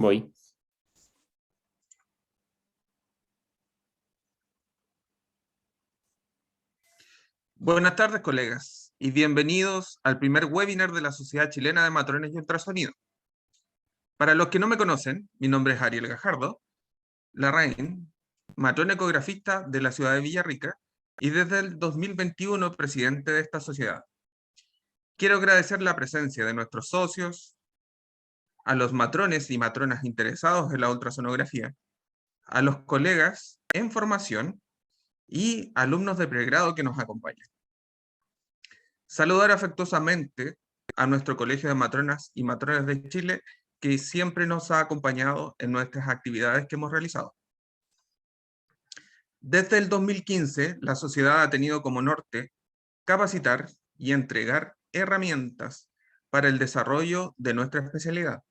Voy. Buenas tardes, colegas, y bienvenidos al primer webinar de la Sociedad Chilena de Matrones y Ultrasonido. Para los que no me conocen, mi nombre es Ariel Gajardo Larraín, matrón ecografista de la ciudad de Villarrica y desde el 2021 presidente de esta sociedad. Quiero agradecer la presencia de nuestros socios, a los matrones y matronas interesados en la ultrasonografía, a los colegas en formación y alumnos de pregrado que nos acompañan. Saludar afectuosamente a nuestro Colegio de Matronas y Matrones de Chile, que siempre nos ha acompañado en nuestras actividades que hemos realizado. Desde el 2015, la sociedad ha tenido como norte capacitar y entregar herramientas para el desarrollo de nuestra especialidad.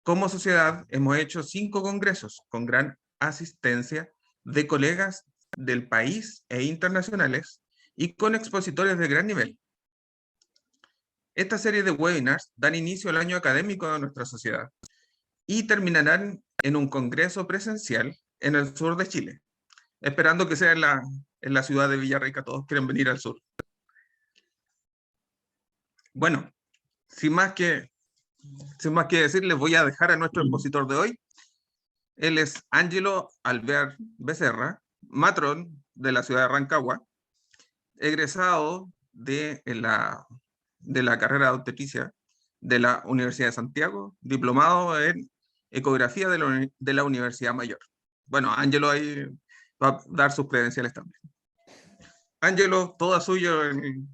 Como sociedad, hemos hecho 5 congresos con gran asistencia de colegas del país e internacionales y con expositores de gran nivel. Esta serie de webinars dan inicio al año académico de nuestra sociedad y terminarán en un congreso presencial en el sur de Chile, esperando que sea en la ciudad de Villarrica. Todos quieren venir al sur. Bueno, sin más que decir, les voy a dejar a nuestro expositor de hoy. Él es Ángelo Alvear Becerra, matrón de la ciudad de Rancagua, egresado de la carrera de obstetricia de la Universidad de Santiago, diplomado en ecografía de la Universidad Mayor. Bueno, Ángelo ahí va a dar sus credenciales también. Ángelo, todo suyo en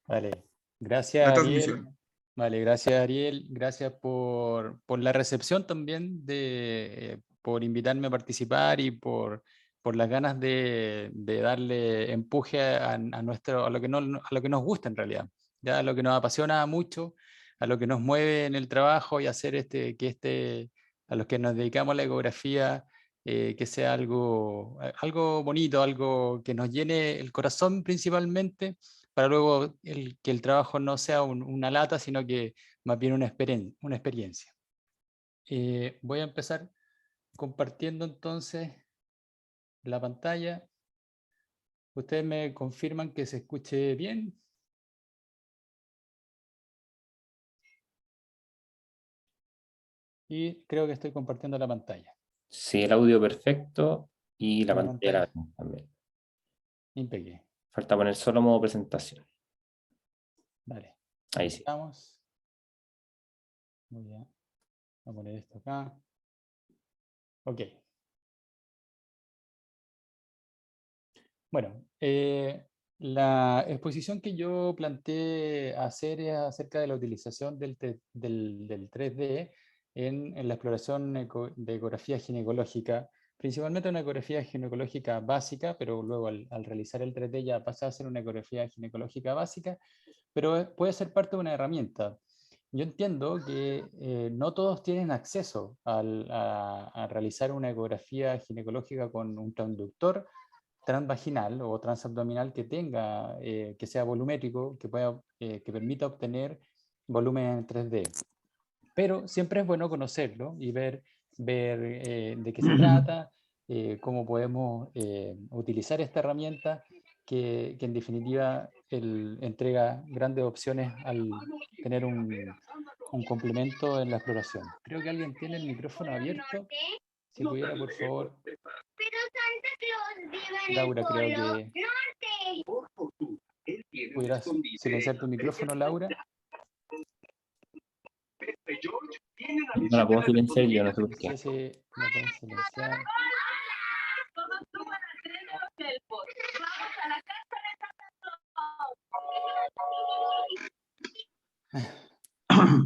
Vale, gracias la Ariel. transmisión. Vale, gracias Ariel, gracias por la recepción también, por invitarme a participar y por las ganas de darle empuje a lo que nos gusta en realidad, ya a lo que nos apasiona mucho, a lo que nos mueve en el trabajo y hacer a los que nos dedicamos a la ecografía, que sea algo bonito, algo que nos llene el corazón principalmente, para luego que el trabajo no sea una lata, sino que más bien una experiencia. Voy a empezar compartiendo entonces la pantalla. ¿Ustedes me confirman que se escuche bien? Y creo que estoy compartiendo la pantalla. Sí, el audio perfecto y la La pantalla pantalla. también. Impecable. Falta poner solo modo presentación. Vale. Ahí sí. Estamos. Muy bien. Voy a poner esto acá. Ok. Bueno, la exposición que yo planteé hacer es acerca de la utilización del 3D en la exploración de ecografía ginecológica, principalmente una ecografía ginecológica básica, pero luego al realizar el 3D ya pasa a ser una ecografía ginecológica básica, pero puede ser parte de una herramienta. Yo entiendo que no todos tienen acceso a realizar una ecografía ginecológica con un transductor transvaginal o transabdominal que tenga, que sea volumétrico, que permita obtener volumen en 3D. Pero siempre es bueno conocerlo y ver de qué se trata, cómo podemos utilizar esta herramienta que en definitiva entrega grandes opciones al tener un complemento en la exploración. Creo que alguien tiene el micrófono abierto. Si pudiera, por favor. Laura, creo que pudieras silenciar tu micrófono, Laura. No la puedo silenciar yo, no sé por qué. Sí, la pueden silenciar.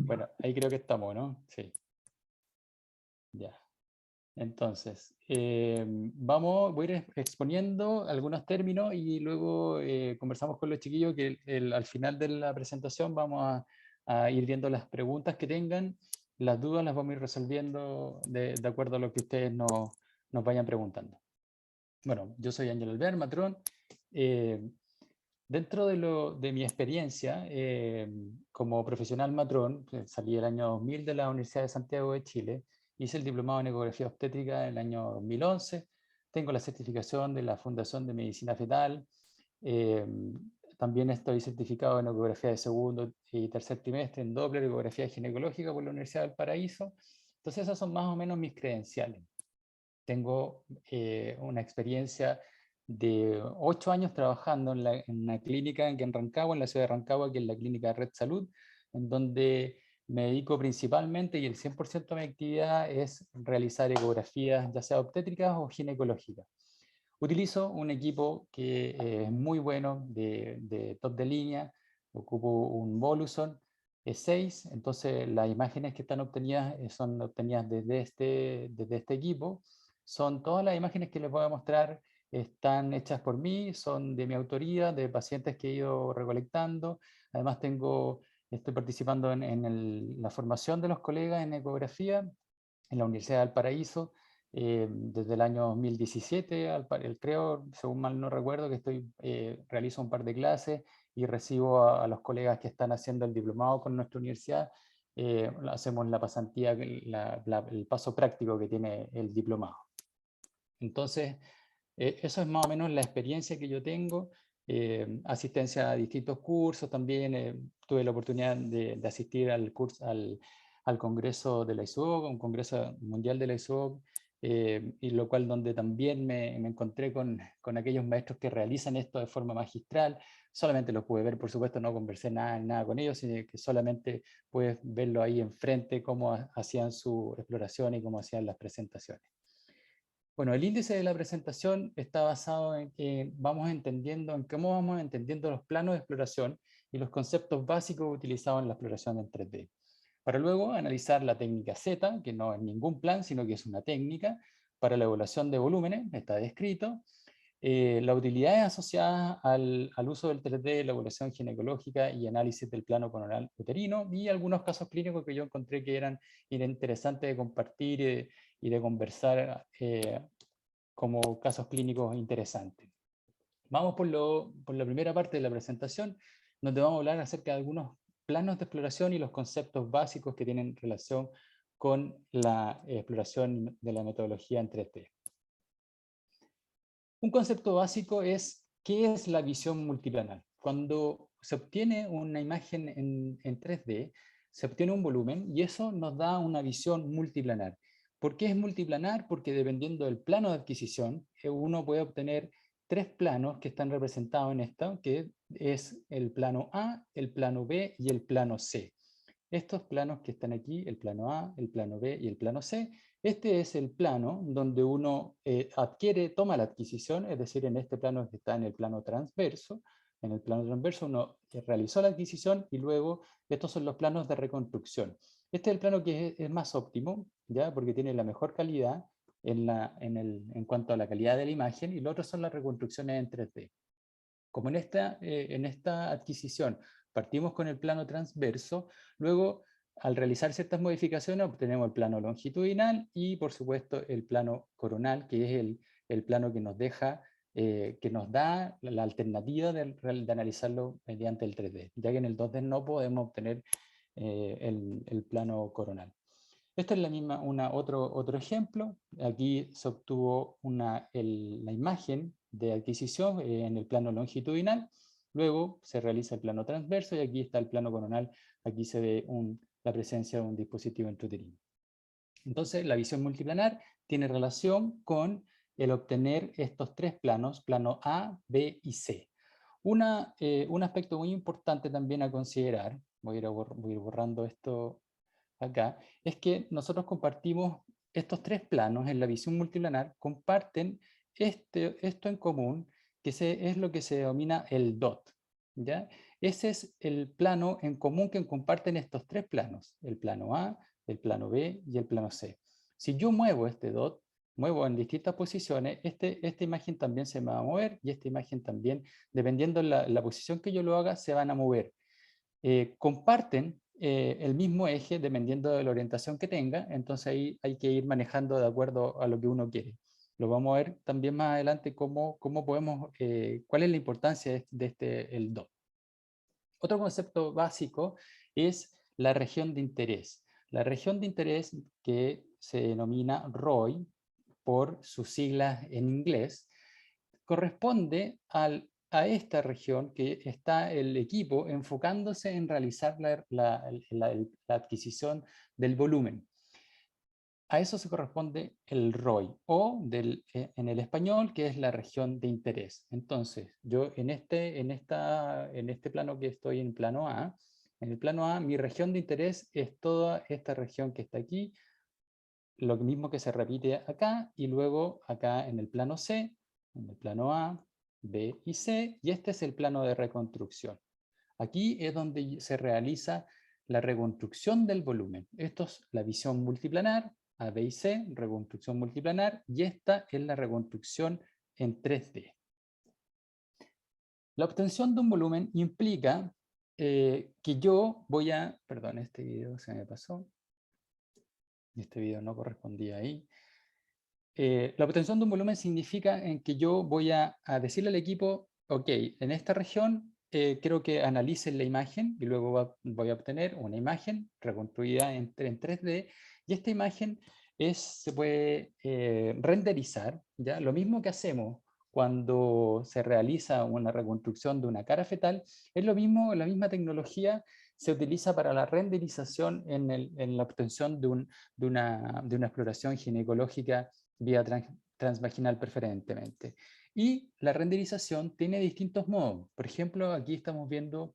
Bueno, ahí creo que estamos, ¿no? Sí. Ya. Entonces, voy a ir exponiendo algunos términos y luego conversamos con los chiquillos que al final de la presentación vamos a ir viendo las preguntas que tengan, las dudas las vamos a ir resolviendo de acuerdo a lo que ustedes nos vayan preguntando. Bueno, yo soy Ángel Alvear, matrón. Dentro de mi experiencia como profesional matrón, salí el año 2000 de la Universidad de Santiago de Chile, hice el diplomado en ecografía obstétrica en el año 2011, tengo la certificación de la Fundación de Medicina Fetal, eh, también estoy certificado en ecografía de segundo y tercer trimestre, en Doppler, ecografía ginecológica por la Universidad del Paraíso. Entonces esas son más o menos mis credenciales. Tengo una experiencia de 8 años trabajando en una clínica en Rancagua, en la ciudad de Rancagua, que es la clínica Red Salud, en donde me dedico principalmente, y el 100% de mi actividad es realizar ecografías, ya sea obstétricas o ginecológicas. Utilizo un equipo que es muy bueno, de top de línea, ocupo un Voluson E6, entonces las imágenes que están obtenidas son obtenidas desde este equipo. Son todas las imágenes que les voy a mostrar, están hechas por mí, son de mi autoría, de pacientes que he ido recolectando. Además estoy participando en la formación de los colegas en ecografía en la Universidad del Paraíso, desde el año 2017, creo, según mal no recuerdo, que realizo un par de clases y recibo a los colegas que están haciendo el diplomado con nuestra universidad. Hacemos la pasantía, el paso práctico que tiene el diplomado. Entonces, eso es más o menos la experiencia que yo tengo. Asistencia a distintos cursos también. Tuve la oportunidad de asistir al congreso de la ISOC, un congreso mundial de la ISOC, y lo cual donde también me encontré con aquellos maestros que realizan esto de forma magistral. Solamente los pude ver, por supuesto, no conversé nada con ellos, sino que solamente puedes verlo ahí enfrente, cómo hacían su exploración y cómo hacían las presentaciones. Bueno, el índice de la presentación está basado en que cómo vamos entendiendo los planos de exploración y los conceptos básicos utilizados en la exploración en 3D. Para luego analizar la técnica Z, que no es ningún plan, sino que es una técnica para la evaluación de volúmenes, está descrito. Las utilidades asociadas al uso del 3D, la evaluación ginecológica y análisis del plano coronal uterino, y algunos casos clínicos que yo encontré que eran interesantes de compartir y de conversar como casos clínicos interesantes. Vamos por la primera parte de la presentación, donde vamos a hablar acerca de algunos planos de exploración y los conceptos básicos que tienen relación con la exploración de la metodología en 3D. Un concepto básico es ¿qué es la visión multiplanar? Cuando se obtiene una imagen en 3D, se obtiene un volumen y eso nos da una visión multiplanar. ¿Por qué es multiplanar? Porque dependiendo del plano de adquisición, uno puede obtener 3 planos que están representados en esto, que es el plano A, el plano B y el plano C. Estos planos que están aquí, el plano A, el plano B y el plano C, este es el plano donde uno toma la adquisición, es decir, en este plano que está en el plano transverso. En el plano transverso uno realizó la adquisición y luego estos son los planos de reconstrucción. Este es el plano que es más óptimo, ¿ya? Porque tiene la mejor calidad en cuanto a la calidad de la imagen, y los otros son las reconstrucciones en 3D. Como en esta adquisición partimos con el plano transverso, luego al realizar ciertas modificaciones obtenemos el plano longitudinal y por supuesto el plano coronal, que es el plano que nos da la alternativa de analizarlo mediante el 3D, ya que en el 2D no podemos obtener el plano coronal. Esta es otro ejemplo. Aquí se obtuvo la imagen de adquisición en el plano longitudinal. Luego se realiza el plano transverso y aquí está el plano coronal. Aquí se ve la presencia de un dispositivo intrauterino. Entonces, la visión multiplanar tiene relación con el obtener estos 3 planos, plano A, B y C. Un aspecto muy importante también a considerar, voy a ir borrando esto acá, es que nosotros compartimos estos 3 planos en la visión multiplanar, comparten esto en común, que es lo que se denomina el DOT. ¿Ya? Ese es el plano en común que comparten estos 3 planos, el plano A, el plano B y el plano C. Si yo muevo este DOT, muevo en distintas posiciones, esta imagen también se me va a mover y esta imagen también, dependiendo de la posición que yo lo haga, se van a mover. Comparten el mismo eje dependiendo de la orientación que tenga, entonces ahí hay que ir manejando de acuerdo a lo que uno quiere. Lo vamos a ver también más adelante cuál es la importancia el DOM. Otro concepto básico es la región de interés. La región de interés, que se denomina ROI por sus siglas en inglés, corresponde a esta región que está el equipo enfocándose en realizar la adquisición del volumen. A eso se corresponde el ROI, o en el español, que es la región de interés. Entonces, yo en este plano que estoy en plano A, en el plano A, mi región de interés es toda esta región que está aquí, lo mismo que se repite acá, y luego acá en el plano C, en el plano A, B y C, y este es el plano de reconstrucción. Aquí es donde se realiza la reconstrucción del volumen. Esto es la visión multiplanar, A, B y C, reconstrucción multiplanar, y esta es la reconstrucción en 3D. La obtención de un volumen implica que yo voy a... Perdón, este video se me pasó. Este video no correspondía ahí. La obtención de un volumen significa en que yo voy a decirle al equipo, ok, en esta región quiero que analicen la imagen y luego voy a obtener una imagen reconstruida en 3D, y esta imagen se puede renderizar, ¿ya? Lo mismo que hacemos cuando se realiza una reconstrucción de una cara fetal, es lo mismo, la misma tecnología se utiliza para la renderización en la obtención de una exploración ginecológica vía transvaginal preferentemente. Y la renderización tiene distintos modos. Por ejemplo, aquí estamos viendo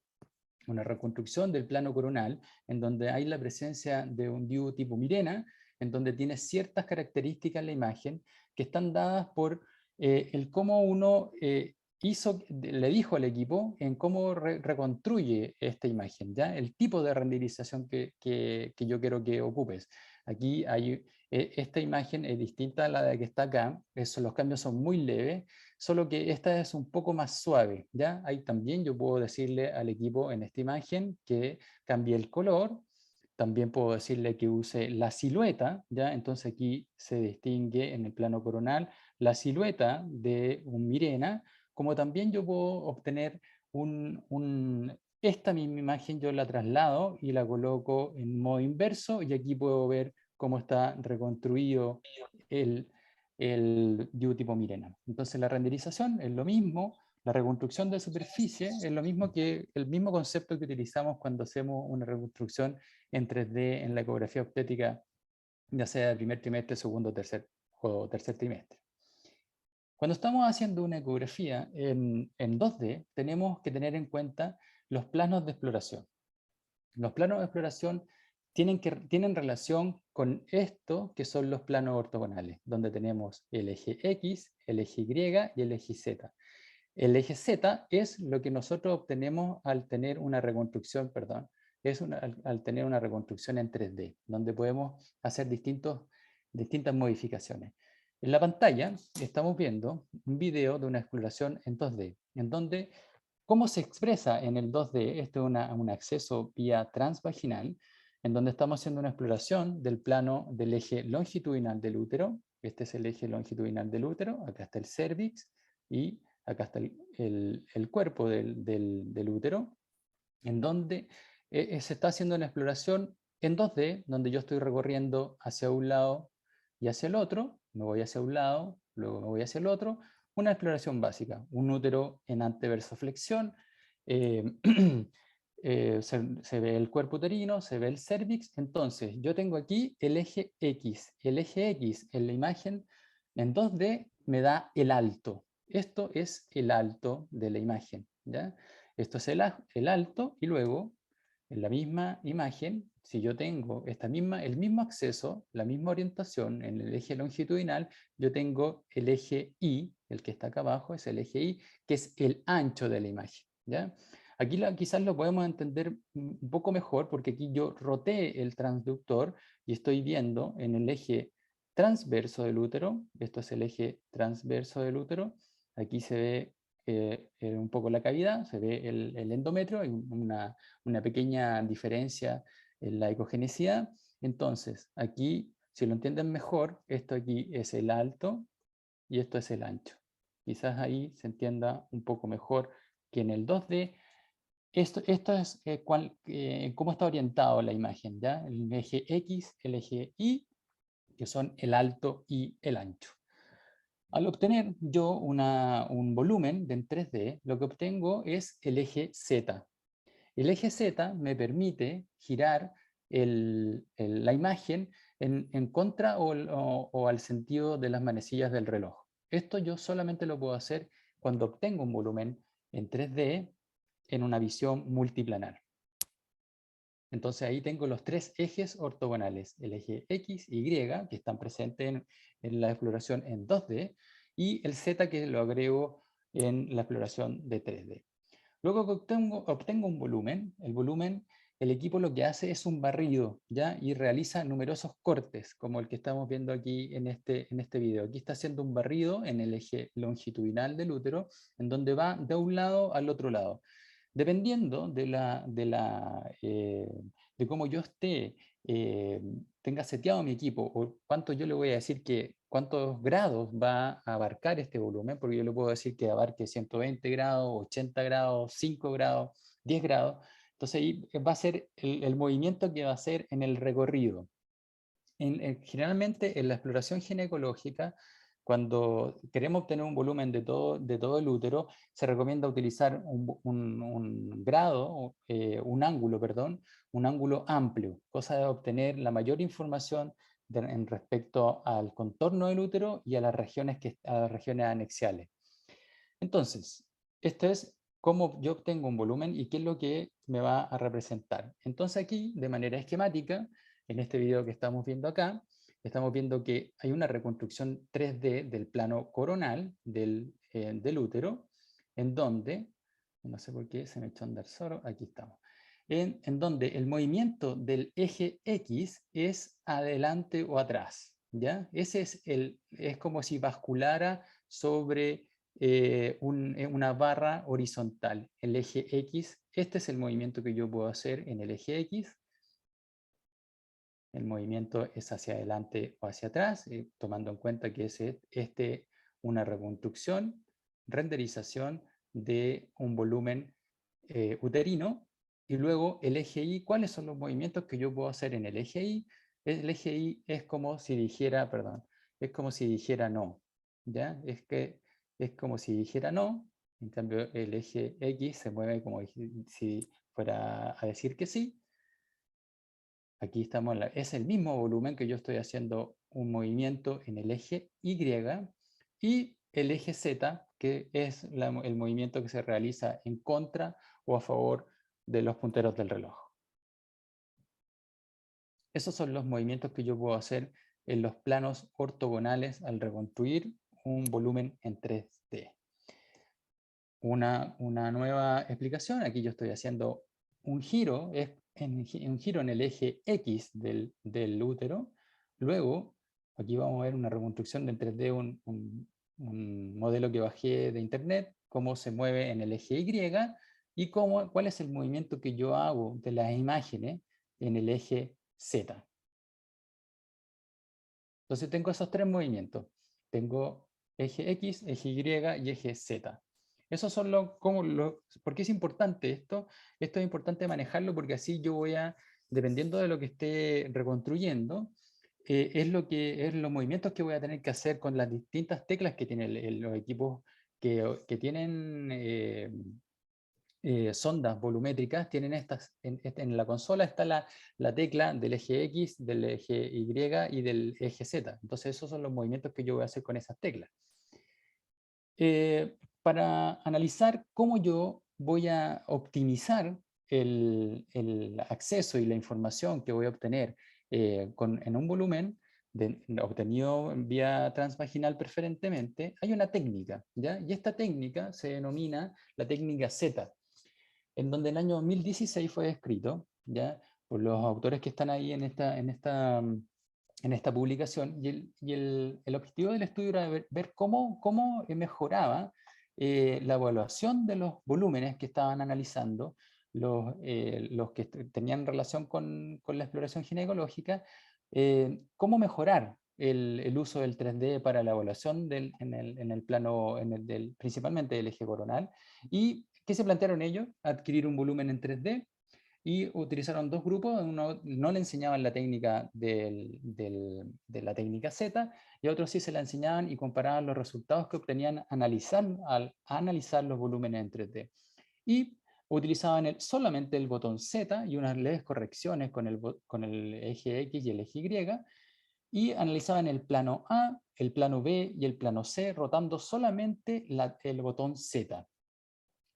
una reconstrucción del plano coronal, en donde hay la presencia de un DIU tipo Mirena, en donde tiene ciertas características en la imagen que están dadas por el cómo uno le dijo al equipo en cómo reconstruye esta imagen, ¿ya? El tipo de renderización que yo quiero que ocupes. Aquí hay, esta imagen es distinta a la de que está acá, los cambios son muy leves, solo que esta es un poco más suave, ¿ya? Ahí también yo puedo decirle al equipo en esta imagen que cambie el color, también puedo decirle que use la silueta, ¿ya? Entonces aquí se distingue en el plano coronal la silueta de un Mirena, como también yo puedo obtener esta misma imagen, yo la traslado y la coloco en modo inverso, y aquí puedo ver cómo está reconstruido el DIU tipo Mirena. Entonces la renderización es lo mismo, la reconstrucción de superficie es lo mismo que el mismo concepto que utilizamos cuando hacemos una reconstrucción en 3D en la ecografía obstétrica, ya sea el primer trimestre, segundo o tercer trimestre. Cuando estamos haciendo una ecografía en 2D, tenemos que tener en cuenta los planos de exploración. Los planos de exploración tienen relación con esto, que son los planos ortogonales, donde tenemos el eje X, el eje Y y el eje Z. El eje Z es lo que nosotros obtenemos al tener una reconstrucción, al tener una reconstrucción en 3D, donde podemos hacer distintas modificaciones. En la pantalla estamos viendo un video de una exploración en 2D, en donde ¿cómo se expresa en el 2D? Esto es un acceso vía transvaginal, en donde estamos haciendo una exploración del plano del eje longitudinal del útero. Este es el eje longitudinal del útero, acá está el cervix y acá está el cuerpo del útero, en donde se está haciendo una exploración en 2D, donde yo estoy recorriendo hacia un lado y hacia el otro, me voy hacia un lado, luego me voy hacia el otro, una exploración básica, un útero en anteversoflexión, eh, se ve el cuerpo uterino, se ve el cervix, entonces yo tengo aquí el eje X en la imagen en 2D me da el alto, esto es el alto de la imagen, ¿ya? Esto es el alto, y luego en la misma imagen, si yo tengo el mismo acceso, la misma orientación en el eje longitudinal, yo tengo el eje Y, el que está acá abajo es el eje Y, que es el ancho de la imagen, ¿ya? Aquí quizás lo podemos entender un poco mejor, porque aquí yo roté el transductor y estoy viendo en el eje transverso del útero, esto es el eje transverso del útero, aquí se ve un poco la cavidad, se ve el endometrio, hay una pequeña diferencia en la ecogenicidad. Entonces, aquí, si lo entienden mejor, esto aquí es el alto y esto es el ancho. Quizás ahí se entienda un poco mejor que en el 2D. Esto es cómo está orientado la imagen, ¿ya? El eje X, el eje Y, que son el alto y el ancho. Al obtener yo un volumen en 3D, lo que obtengo es el eje Z. El eje Z me permite girar la imagen en contra o al sentido de las manecillas del reloj. Esto yo solamente lo puedo hacer cuando obtengo un volumen en 3D en una visión multiplanar. Entonces ahí tengo los tres ejes ortogonales, el eje X, Y, que están presentes en la exploración en 2D, y el Z que lo agrego en la exploración de 3D. Luego que obtengo un volumen, el equipo lo que hace es un barrido, ¿ya? Y realiza numerosos cortes, como el que estamos viendo aquí en este video. Aquí está haciendo un barrido en el eje longitudinal del útero, en donde va de un lado al otro lado. Dependiendo de cómo yo tenga seteado mi equipo, o cuánto yo le voy a decir cuántos grados va a abarcar este volumen, porque yo le puedo decir que abarque 120 grados, 80 grados, 5 grados, 10 grados. Entonces ahí va a ser el movimiento que va a hacer en el recorrido. Generalmente en la exploración ginecológica, cuando queremos obtener un volumen de todo el útero, se recomienda utilizar un ángulo amplio, cosa de obtener la mayor información en respecto al contorno del útero y a las regiones anexiales. Entonces, esto es cómo yo obtengo un volumen y qué es lo que me va a representar. Entonces aquí, de manera esquemática, en este video que estamos viendo acá, estamos viendo que hay una reconstrucción 3D del plano coronal del útero, en donde, no sé por qué se me echó a andar solo, aquí estamos, en donde el movimiento del eje X es adelante o atrás, ¿ya? Ese es como si basculara sobre una barra horizontal, el eje X. Este es el movimiento que yo puedo hacer en el eje X. El movimiento es hacia adelante o hacia atrás, tomando en cuenta que es una reconstrucción, renderización de un volumen uterino. Y luego el eje Y, ¿cuáles son los movimientos que yo puedo hacer en el eje Y? El eje Y es como si dijera, es como si dijera no, ¿ya? Es como si dijera no, en cambio el eje X se mueve como si fuera a decir que sí. Aquí estamos, es el mismo volumen que yo estoy haciendo un movimiento en el eje Y, y el eje Z, que es el movimiento que se realiza en contra o a favor de los punteros del reloj. Esos son los movimientos que yo puedo hacer en los planos ortogonales al reconstruir un volumen en 3D. Una nueva explicación, aquí yo estoy haciendo un giro, un giro en el eje X del útero. Luego, aquí vamos a ver una reconstrucción en 3D, un modelo que bajé de internet, cómo se mueve en el eje Y y cuál es el movimiento que yo hago de las imágenes en el eje Z. Entonces tengo esos tres movimientos. Tengo eje X, eje Y y eje Z. Esos son ¿por qué es importante esto? Esto es importante manejarlo porque así yo voy dependiendo de lo que esté reconstruyendo, es los movimientos que voy a tener que hacer con las distintas teclas que tienen los equipos que tienen sondas volumétricas. Tienen en la consola está la tecla del eje X, del eje Y y del eje Z. Entonces esos son los movimientos que yo voy a hacer con esas teclas. Para analizar cómo yo voy a optimizar el acceso y la información que voy a obtener en un volumen obtenido vía transvaginal preferentemente, hay una técnica, ¿ya? Y esta técnica se denomina la técnica Z, en donde en el año 2016 fue descrito, ¿ya? Por los autores que están ahí en esta publicación, y el objetivo del estudio era ver cómo mejoraba la evaluación de los volúmenes que estaban analizando, los que tenían relación con la exploración ginecológica, cómo mejorar el uso del 3D para la evaluación en el plano, principalmente del eje coronal. ¿Y qué se plantearon ellos? Adquirir un volumen en 3D, y utilizaron dos grupos. Uno no le enseñaban la técnica de la técnica Z, y a otros sí se la enseñaban y comparaban los resultados que obtenían al analizar los volúmenes en 3D. Y utilizaban solamente el botón Z y unas leves correcciones con el eje X y el eje Y, y analizaban el plano A, el plano B y el plano C, rotando solamente el botón Z.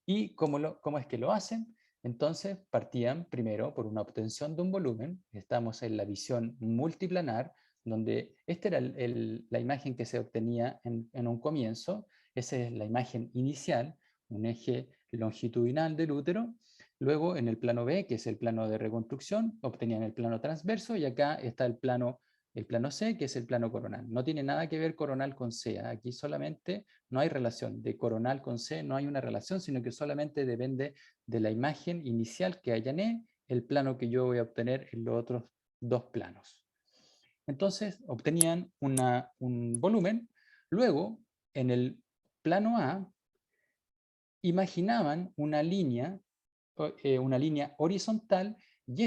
¿Y cómo es que lo hacen? Entonces partían primero por una obtención de un volumen. Estamos en la visión multiplanar, donde esta era la imagen que se obtenía en un comienzo. Esa es la imagen inicial, un eje longitudinal del útero. Luego en el plano B, que es el plano de reconstrucción, obtenían el plano transverso, y acá está el plano C, que es el plano coronal. No tiene nada que ver coronal con C. Aquí solamente no hay relación de coronal con C, no hay una relación, sino que solamente depende de la imagen inicial que allané, el plano que yo voy a obtener en los otros dos planos. Entonces obtenían un volumen. Luego, en el plano A, imaginaban una línea horizontal, y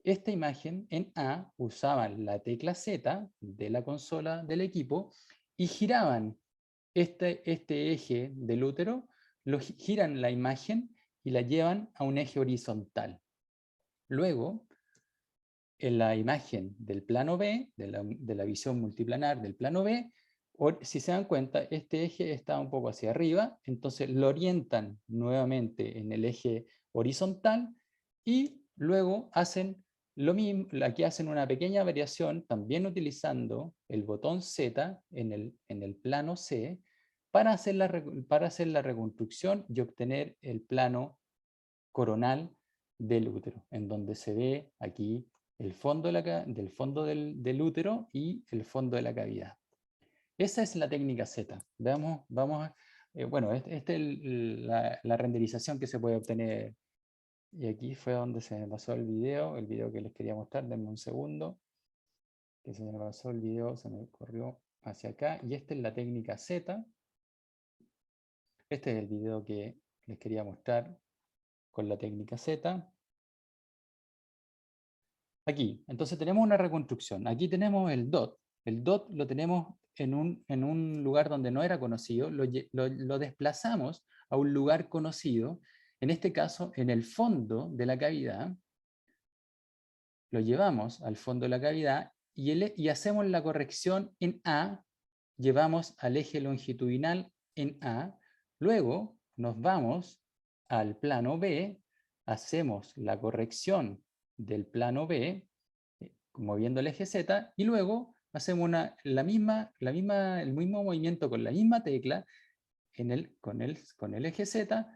esta imagen en A usaban la tecla Z de la consola del equipo y giraban este eje del útero, giran la imagen y la llevan a un eje horizontal. Luego, en la imagen del plano B, de la visión multiplanar del plano B, si se dan cuenta, este eje está un poco hacia arriba, entonces lo orientan nuevamente en el eje horizontal, y luego hacen lo mismo. Aquí hacen una pequeña variación, también utilizando el botón Z en el plano C, para hacer la reconstrucción y obtener el plano coronal del útero, en donde se ve aquí el fondo, del útero y el fondo de la cavidad. Esa es la técnica Z. Bueno, esta es la renderización que se puede obtener. Y aquí fue donde se me pasó el video que les quería mostrar. Denme un segundo, que se me pasó el video, se me corrió hacia acá. Y esta es la técnica Z. Este es el video que les quería mostrar con la técnica Z. Aquí, entonces tenemos una reconstrucción. Aquí tenemos el DOT. El DOT lo tenemos en un lugar donde no era conocido, lo desplazamos a un lugar conocido, en este caso en el fondo de la cavidad. Lo llevamos al fondo de la cavidad y hacemos la corrección en A, llevamos al eje longitudinal en A, luego nos vamos al plano B, hacemos la corrección del plano B, moviendo el eje Z, y luego hacemos el mismo movimiento con la misma tecla con el eje Z,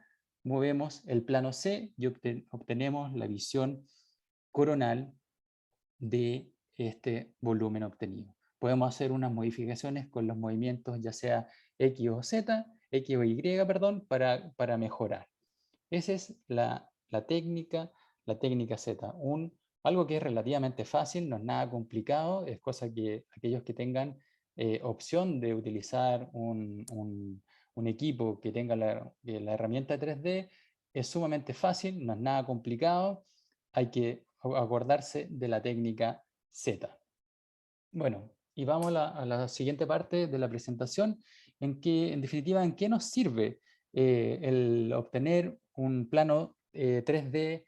movemos el plano C y obtenemos la visión coronal de este volumen obtenido. Podemos hacer unas modificaciones con los movimientos, ya sea X o Z, X o Y, perdón, para mejorar. Esa es la técnica Z. Algo que es relativamente fácil, no es nada complicado, es cosa que aquellos que tengan opción de utilizar un equipo que tenga la herramienta 3D, es sumamente fácil, no es nada complicado, hay que acordarse de la técnica Z. Bueno, y vamos a la siguiente parte de la presentación, en definitiva, ¿en qué nos sirve el obtener un plano 3D?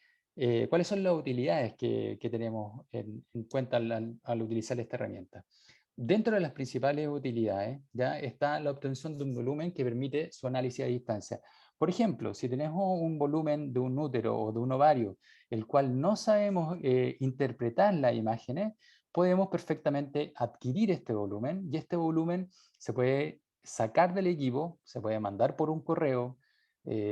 ¿Cuáles son las utilidades que tenemos en cuenta al utilizar esta herramienta? Dentro de las principales utilidades ya está la obtención de un volumen que permite su análisis a distancia. Por ejemplo, si tenemos un volumen de un útero o de un ovario, el cual no sabemos interpretar las imágenes, podemos perfectamente adquirir este volumen, y este volumen se puede sacar del equipo, se puede mandar por un correo,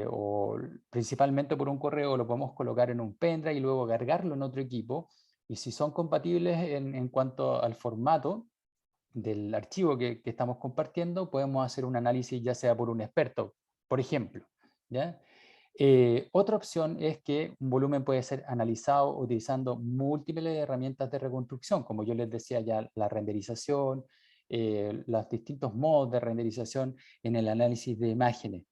o principalmente por un correo, lo podemos colocar en un pendrive y luego cargarlo en otro equipo, y si son compatibles en cuanto al formato del archivo que estamos compartiendo, podemos hacer un análisis ya sea por un experto, por ejemplo, ¿ya? Otra opción es que un volumen puede ser analizado utilizando múltiples herramientas de reconstrucción, como yo les decía ya, la renderización, los distintos modos de renderización en el análisis de imágenes.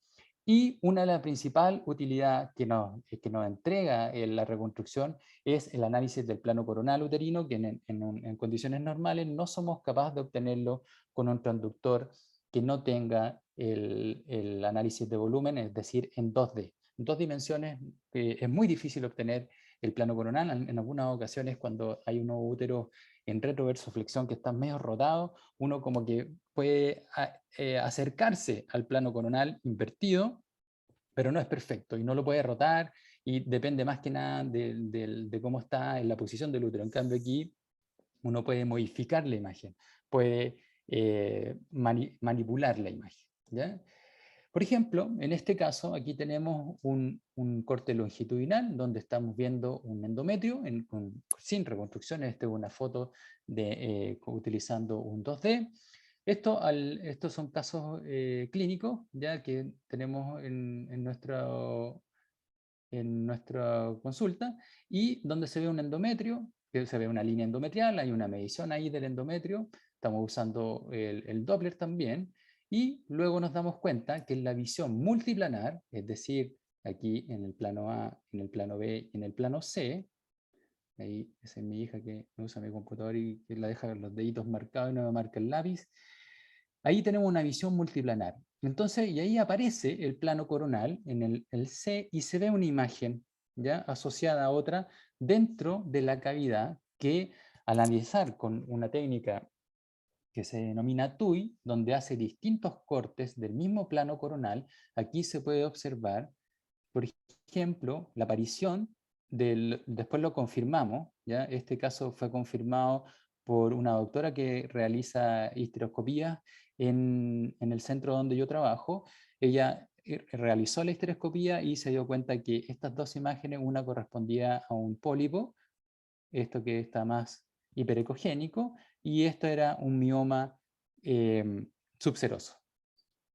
Y una de las principales utilidades que nos entrega la reconstrucción es el análisis del plano coronal uterino, que en condiciones normales no somos capaces de obtenerlo con un transductor que no tenga el análisis de volumen, es decir, en 2D. En 2 dimensiones es muy difícil obtener el plano coronal. En algunas ocasiones, cuando hay unos úteros en retroversoflexión que están medio rotados, uno como que puede acercarse al plano coronal invertido, pero no es perfecto y no lo puede rotar, y depende más que nada de cómo está en la posición del útero. En cambio aquí uno puede modificar la imagen, puede manipular la imagen, ¿ya? Por ejemplo, en este caso, aquí tenemos un corte longitudinal donde estamos viendo un endometrio sin reconstrucciones. Esta es una foto utilizando un 2D. Estos son casos clínicos ya que tenemos en nuestra consulta, y donde se ve un endometrio, que se ve una línea endometrial, hay una medición ahí del endometrio, estamos usando el Doppler también, y luego nos damos cuenta que en la visión multiplanar, es decir, aquí en el plano A, en el plano B y en el plano C, ahí esa es mi hija que no usa mi computador y que la deja los deditos marcados y no me marca el lápiz, ahí tenemos una visión multiplanar. Entonces, y ahí aparece el plano coronal en el C y se ve una imagen ya asociada a otra dentro de la cavidad que, al analizar con una técnica que se denomina TUI, donde hace distintos cortes del mismo plano coronal, aquí se puede observar, por ejemplo, la aparición después lo confirmamos, ¿ya? Este caso fue confirmado por una doctora que realiza histeroscopías en el centro donde yo trabajo. Ella realizó la histeroscopía y se dio cuenta que estas dos imágenes, una correspondía a un pólipo, esto que está más hiperecogénico, y esto era un mioma subseroso.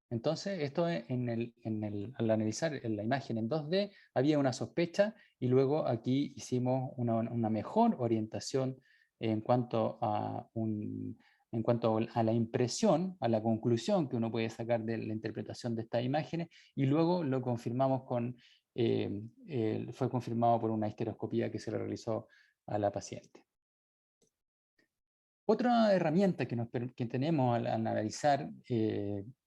Entonces, al analizar la imagen en 2D, había una sospecha, y luego aquí hicimos una mejor orientación en cuanto a la impresión, a la conclusión que uno puede sacar de la interpretación de estas imágenes, y luego lo confirmamos fue confirmado por una histeroscopía que se le realizó a la paciente. Otra herramienta que tenemos al analizar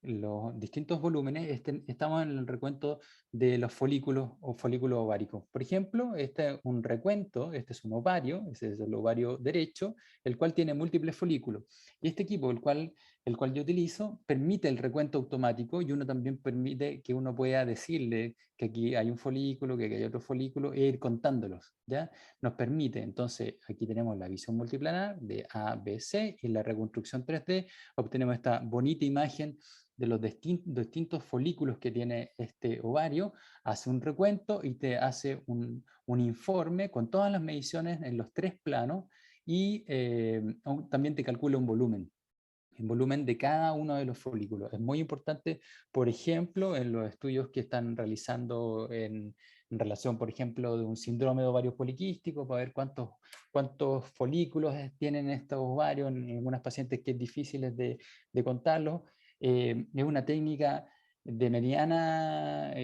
los distintos volúmenes, estamos en el recuento de los folículos o folículos ováricos. Por ejemplo, este es un recuento, este es un ovario, ese es el ovario derecho, el cual tiene múltiples folículos. Y este equipo, el cual yo utilizo, permite el recuento automático, y uno también permite que uno pueda decirle que aquí hay un folículo, que aquí hay otro folículo, e ir contándolos, ¿ya? Nos permite, entonces, aquí tenemos la visión multiplanar de A, B, C, y en la reconstrucción 3D obtenemos esta bonita imagen de los distintos folículos que tiene este ovario, hace un recuento y te hace un informe con todas las mediciones en los 3 planos, y también te calcula un volumen de cada uno de los folículos. Es muy importante, por ejemplo, en los estudios que están realizando en relación, por ejemplo, de un síndrome de ovario poliquístico, para ver cuántos folículos tienen estos ovarios, en algunas pacientes que es difícil de contarlos. Es una técnica de mediana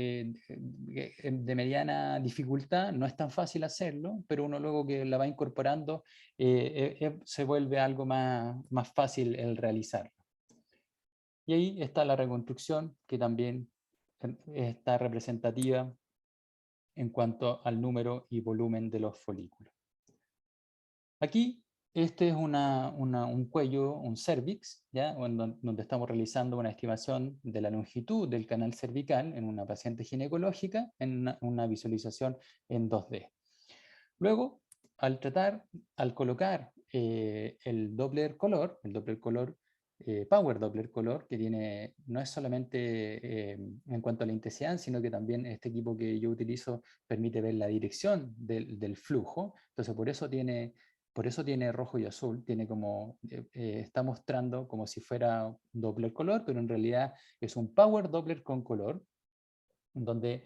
dificultad, no es tan fácil hacerlo, pero uno luego que la va incorporando se vuelve algo más fácil el realizarlo. Y ahí está la reconstrucción, que también está representativa en cuanto al número y volumen de los folículos. Aquí, este es un cuello, un cervix, ¿ya? Donde estamos realizando una estimación de la longitud del canal cervical en una paciente ginecológica, en una visualización en 2D. Luego, al colocar el Doppler color, Power Doppler color, que no es solamente en cuanto a la intensidad, sino que también este equipo que yo utilizo permite ver la dirección del flujo. Entonces, por eso tiene rojo y azul, está mostrando como si fuera un Doppler color, pero en realidad es un Power Doppler con color, donde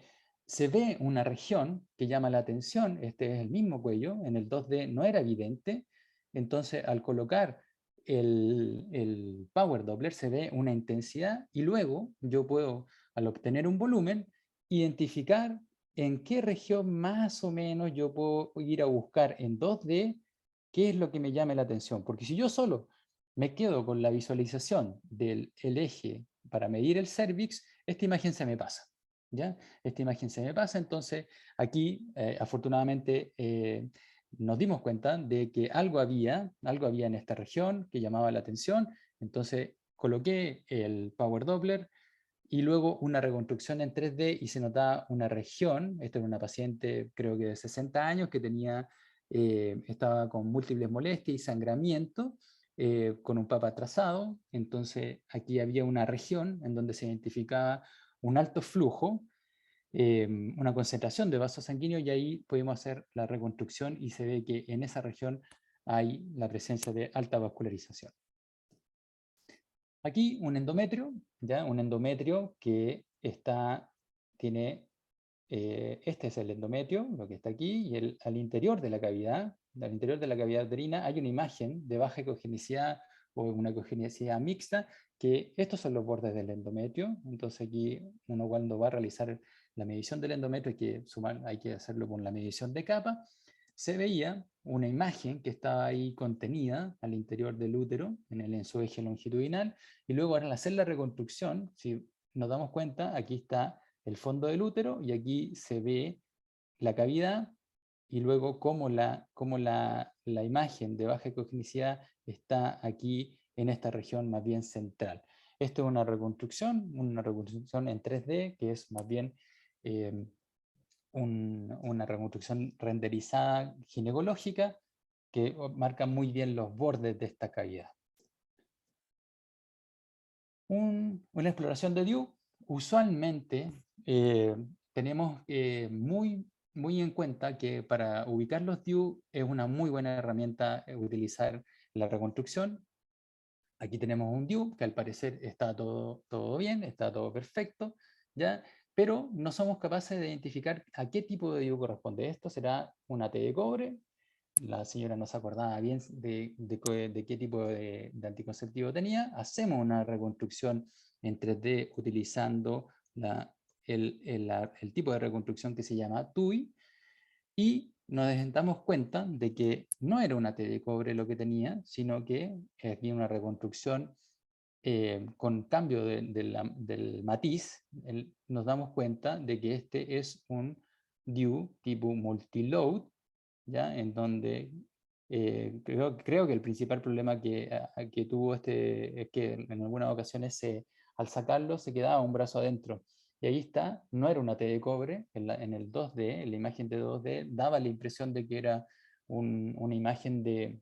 se ve una región que llama la atención, este es el mismo cuello, en el 2D no era evidente, entonces al colocar el Power Doppler se ve una intensidad y luego yo puedo, al obtener un volumen, identificar en qué región más o menos yo puedo ir a buscar en 2D qué es lo que me llame la atención. Porque si yo solo me quedo con la visualización del eje para medir el cervix, esta imagen se me pasa. ¿Ya? Esta imagen se me pasa, entonces aquí afortunadamente nos dimos cuenta de que algo había en esta región que llamaba la atención, entonces coloqué el Power Doppler y luego una reconstrucción en 3D y se notaba una región, esta era una paciente creo que de 60 años que tenía, estaba con múltiples molestias y sangramiento, con un papa atrasado, entonces aquí había una región en donde se identificaba un alto flujo, una concentración de vasos sanguíneos y ahí pudimos hacer la reconstrucción y se ve que en esa región hay la presencia de alta vascularización. Aquí un endometrio, ¿ya? Un endometrio que tiene, este es el endometrio, lo que está aquí, y al interior de la cavidad uterina hay una imagen de baja ecogenicidad o una ecogenicidad mixta, que estos son los bordes del endometrio, entonces aquí uno cuando va a realizar la medición del endometrio hay que hacerlo con la medición de capa, se veía una imagen que estaba ahí contenida al interior del útero, en su eje longitudinal, y luego al hacer la reconstrucción, si nos damos cuenta, aquí está el fondo del útero y aquí se ve la cavidad y luego cómo la imagen de baja ecogenicidad está aquí en esta región más bien central. Esto es una reconstrucción en 3D que es más bien una reconstrucción renderizada ginecológica que marca muy bien los bordes de esta cavidad. Una exploración de DIU, usualmente tenemos muy en cuenta que para ubicar los DIU es una muy buena herramienta utilizar la reconstrucción. Aquí tenemos un DIU que al parecer está todo bien, está todo perfecto, ¿ya? Pero no somos capaces de identificar a qué tipo de DIU corresponde. Esto será una T de cobre. La señora no se acordaba bien de qué tipo de anticonceptivo tenía. Hacemos una reconstrucción en 3D utilizando el tipo de reconstrucción que se llama TUI y nos damos cuenta de que no era una T de cobre lo que tenía, sino que aquí una reconstrucción con cambio del matiz, nos damos cuenta de que este es un DIU tipo multiload, ¿ya? En donde creo que el principal problema que tuvo es que en algunas ocasiones al sacarlo se quedaba un brazo adentro. Y ahí está, no era una T de cobre, en el 2D, en la imagen de 2D, daba la impresión de que era una imagen de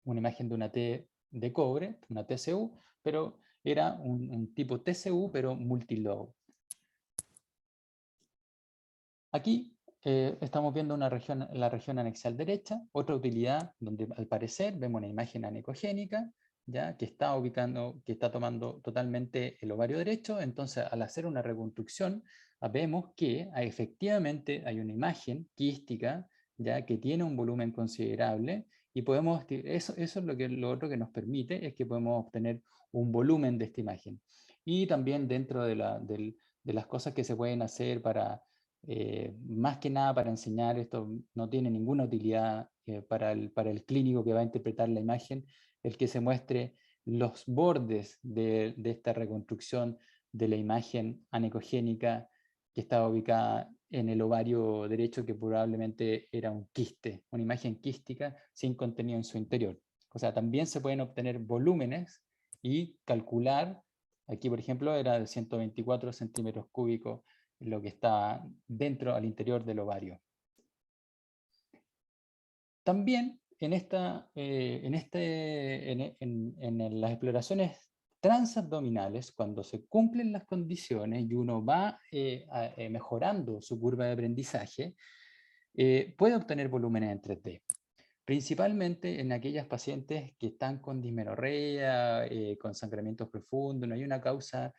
una T de cobre, una TCU, pero era un tipo TCU, pero multiload. Aquí estamos viendo la región anexial derecha, otra utilidad donde al parecer vemos una imagen anecogénica, ¿ya? Que está tomando totalmente el ovario derecho, entonces al hacer una reconstrucción vemos que efectivamente hay una imagen quística, ¿ya? Que tiene un volumen considerable y eso es lo otro que nos permite es que podemos obtener un volumen de esta imagen. Y también dentro de las cosas que se pueden hacer más que nada para enseñar, esto no tiene ninguna utilidad para el clínico que va a interpretar la imagen, el que se muestre los bordes de esta reconstrucción de la imagen anecogénica que estaba ubicada en el ovario derecho, que probablemente era un quiste, una imagen quística sin contenido en su interior. O sea, también se pueden obtener volúmenes y calcular, aquí por ejemplo era de 124 centímetros cúbicos lo que está dentro, al interior del ovario. También en las exploraciones transabdominales, cuando se cumplen las condiciones y uno va mejorando su curva de aprendizaje, puede obtener volúmenes en 3D. Principalmente en aquellas pacientes que están con dismenorrea, con sangramientos profundos, no hay una causa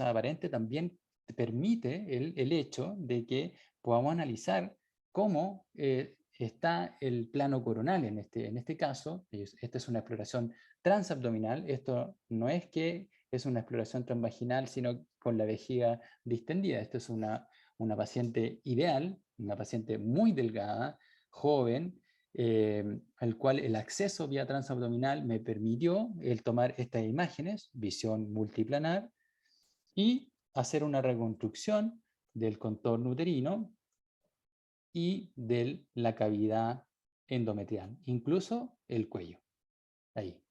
aparente, también permite el hecho de que podamos analizar cómo está el plano coronal en este caso. Esta es una exploración transabdominal. Esto no es que es una exploración transvaginal, sino con la vejiga distendida. Esto es una paciente ideal, una paciente muy delgada, joven, al cual el acceso vía transabdominal me permitió el tomar estas imágenes, visión multiplanar, y hacer una reconstrucción del contorno uterino y de la cavidad endometrial, incluso el cuello. Ahí.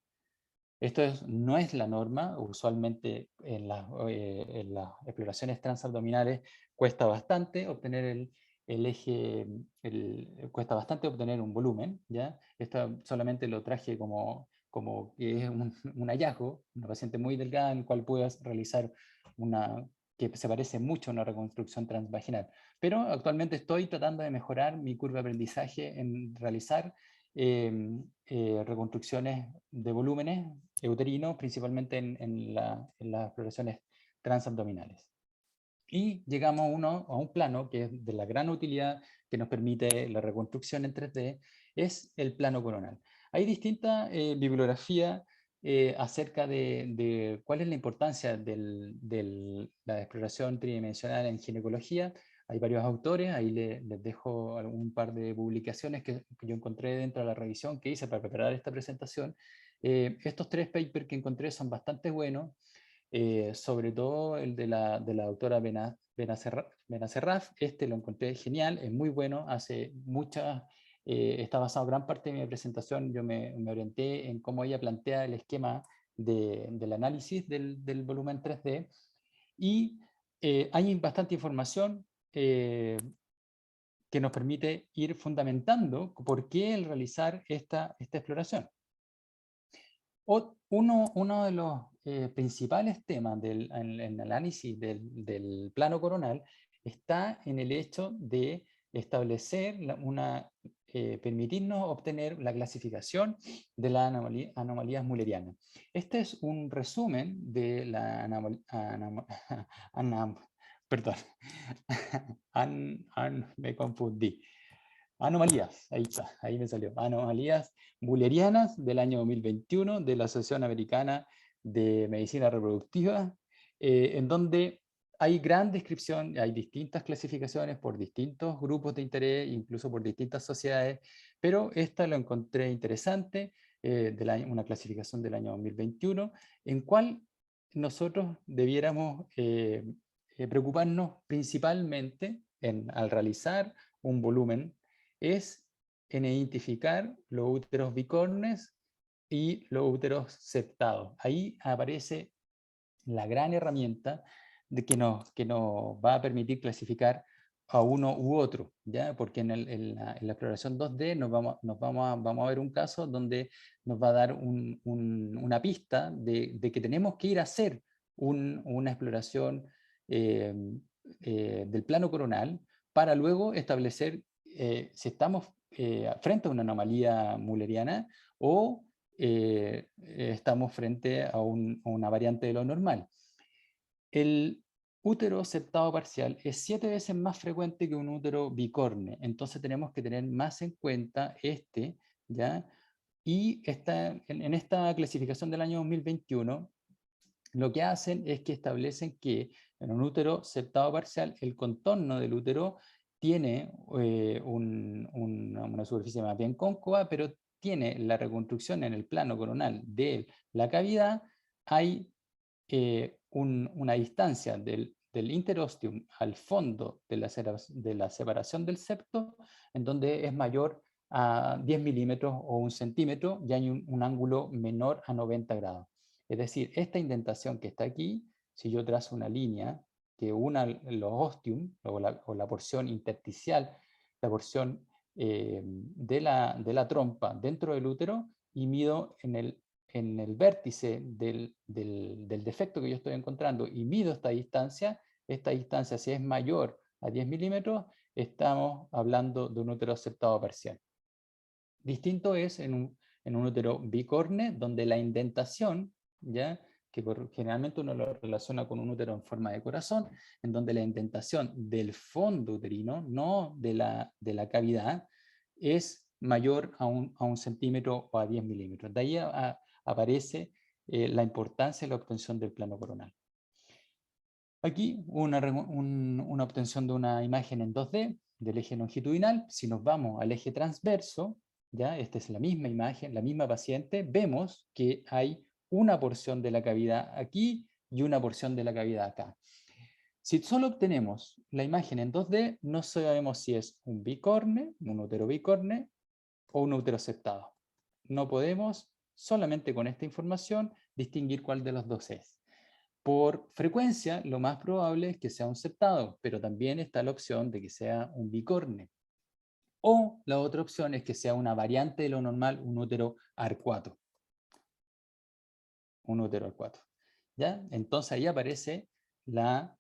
Esto no es la norma. Usualmente en las exploraciones transabdominales cuesta bastante obtener el eje, cuesta bastante obtener un volumen, ¿ya? Esto solamente lo traje como que es un hallazgo, una paciente muy delgada en la cual puedas realizar que se parece mucho a una reconstrucción transvaginal. Pero actualmente estoy tratando de mejorar mi curva de aprendizaje en realizar reconstrucciones de volúmenes uterinos, principalmente en las exploraciones transabdominales. Y llegamos a un plano que es de la gran utilidad que nos permite la reconstrucción en 3D, es el plano coronal. Hay distinta bibliografía acerca de cuál es la importancia de la exploración tridimensional en ginecología. Hay varios autores, ahí les dejo un par de publicaciones que yo encontré dentro de la revisión que hice para preparar esta presentación. Estos 3 papers que encontré son bastante buenos. Sobre todo el de la doctora Benacerraf. Este lo encontré genial, es muy bueno, hace muchas, está basado gran parte de mi presentación, yo me orienté en cómo ella plantea el esquema del análisis del volumen 3D, y hay bastante información que nos permite ir fundamentando por qué el realizar esta exploración. Uno de los principales temas en el análisis del plano coronal está en el hecho de establecer permitirnos obtener la clasificación de las anomalías mullerianas. Este es un resumen de la perdón, me confundí. Anomalías, ahí está, ahí me salió. Anomalías mullerianas del año 2021 de la Asociación Americana de Medicina Reproductiva, en donde hay gran descripción, hay distintas clasificaciones por distintos grupos de interés, incluso por distintas sociedades, pero esta lo encontré interesante, una clasificación del año 2021, en cual nosotros debiéramos preocuparnos principalmente al realizar un volumen es en identificar los úteros bicornes y los úteros septados. Ahí aparece la gran herramienta que nos va a permitir clasificar a uno u otro, ¿ya? Porque en la exploración 2D vamos a ver un caso donde nos va a dar una pista de que tenemos que ir a hacer una exploración del plano coronal para luego establecer si estamos frente a una anomalía mulleriana o estamos frente a una variante de lo normal. El útero septado parcial es 7 veces más frecuente que un útero bicorne, entonces tenemos que tener más en cuenta ¿ya? Y en esta clasificación del año 2021, lo que hacen es que establecen que en un útero septado parcial, el contorno del útero tiene una superficie más bien cóncava, pero tiene la reconstrucción en el plano coronal de la cavidad. Hay una distancia del interostium al fondo de la separación del septo, en donde es mayor a 10 milímetros o 1 centímetro, y hay un ángulo menor a 90 grados. Es decir, esta indentación que está aquí, si yo trazo una línea que una los ostium, o la porción intersticial, la porción de la trompa dentro del útero, y mido en el vértice del defecto que yo estoy encontrando, y mido esta distancia si es mayor a 10 milímetros, estamos hablando de un útero septado parcial. Distinto es en un útero bicorne, donde la indentación, ¿ya?, que generalmente uno lo relaciona con un útero en forma de corazón, en donde la indentación del fondo uterino, no de la cavidad, es mayor a un centímetro o a 10 milímetros. De ahí aparece la importancia de la obtención del plano coronal. Aquí una obtención de una imagen en 2D del eje longitudinal. Si nos vamos al eje transverso, ya esta es la misma imagen, la misma paciente, vemos que hay una porción de la cavidad aquí y una porción de la cavidad acá. Si solo obtenemos la imagen en 2D, no sabemos si es un bicorne, un útero bicorne o un útero septado. No podemos, solamente con esta información, distinguir cuál de los dos es. Por frecuencia, lo más probable es que sea un septado, pero también está la opción de que sea un bicorne. O la otra opción es que sea una variante de lo normal, un útero arcuato. Un útero arcuato. ¿Ya? Entonces ahí aparece la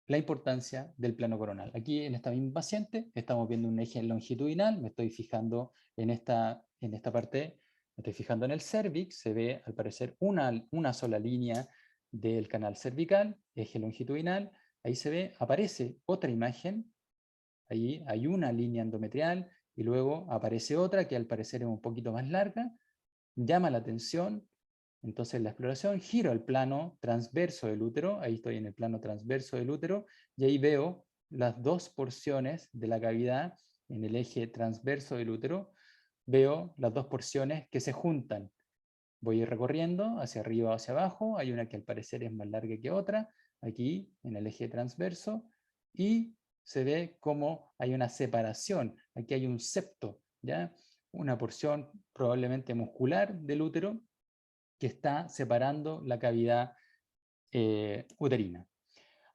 importancia del plano coronal. Aquí en esta misma paciente estamos viendo un eje longitudinal, me estoy fijando en esta parte, me estoy fijando en el cervix, se ve al parecer una sola línea del canal cervical, eje longitudinal, ahí se ve, aparece otra imagen, ahí hay una línea endometrial y luego aparece otra que al parecer es un poquito más larga, llama la atención. Entonces la exploración, giro al plano transverso del útero, ahí estoy en el plano transverso del útero, y ahí veo las dos porciones de la cavidad en el eje transverso del útero, veo las dos porciones que se juntan. Voy a ir recorriendo hacia arriba o hacia abajo, hay una que al parecer es más larga que otra, aquí en el eje transverso, y se ve como hay una separación, aquí hay un septo, ¿ya? Una porción probablemente muscular del útero, que está separando la cavidad uterina.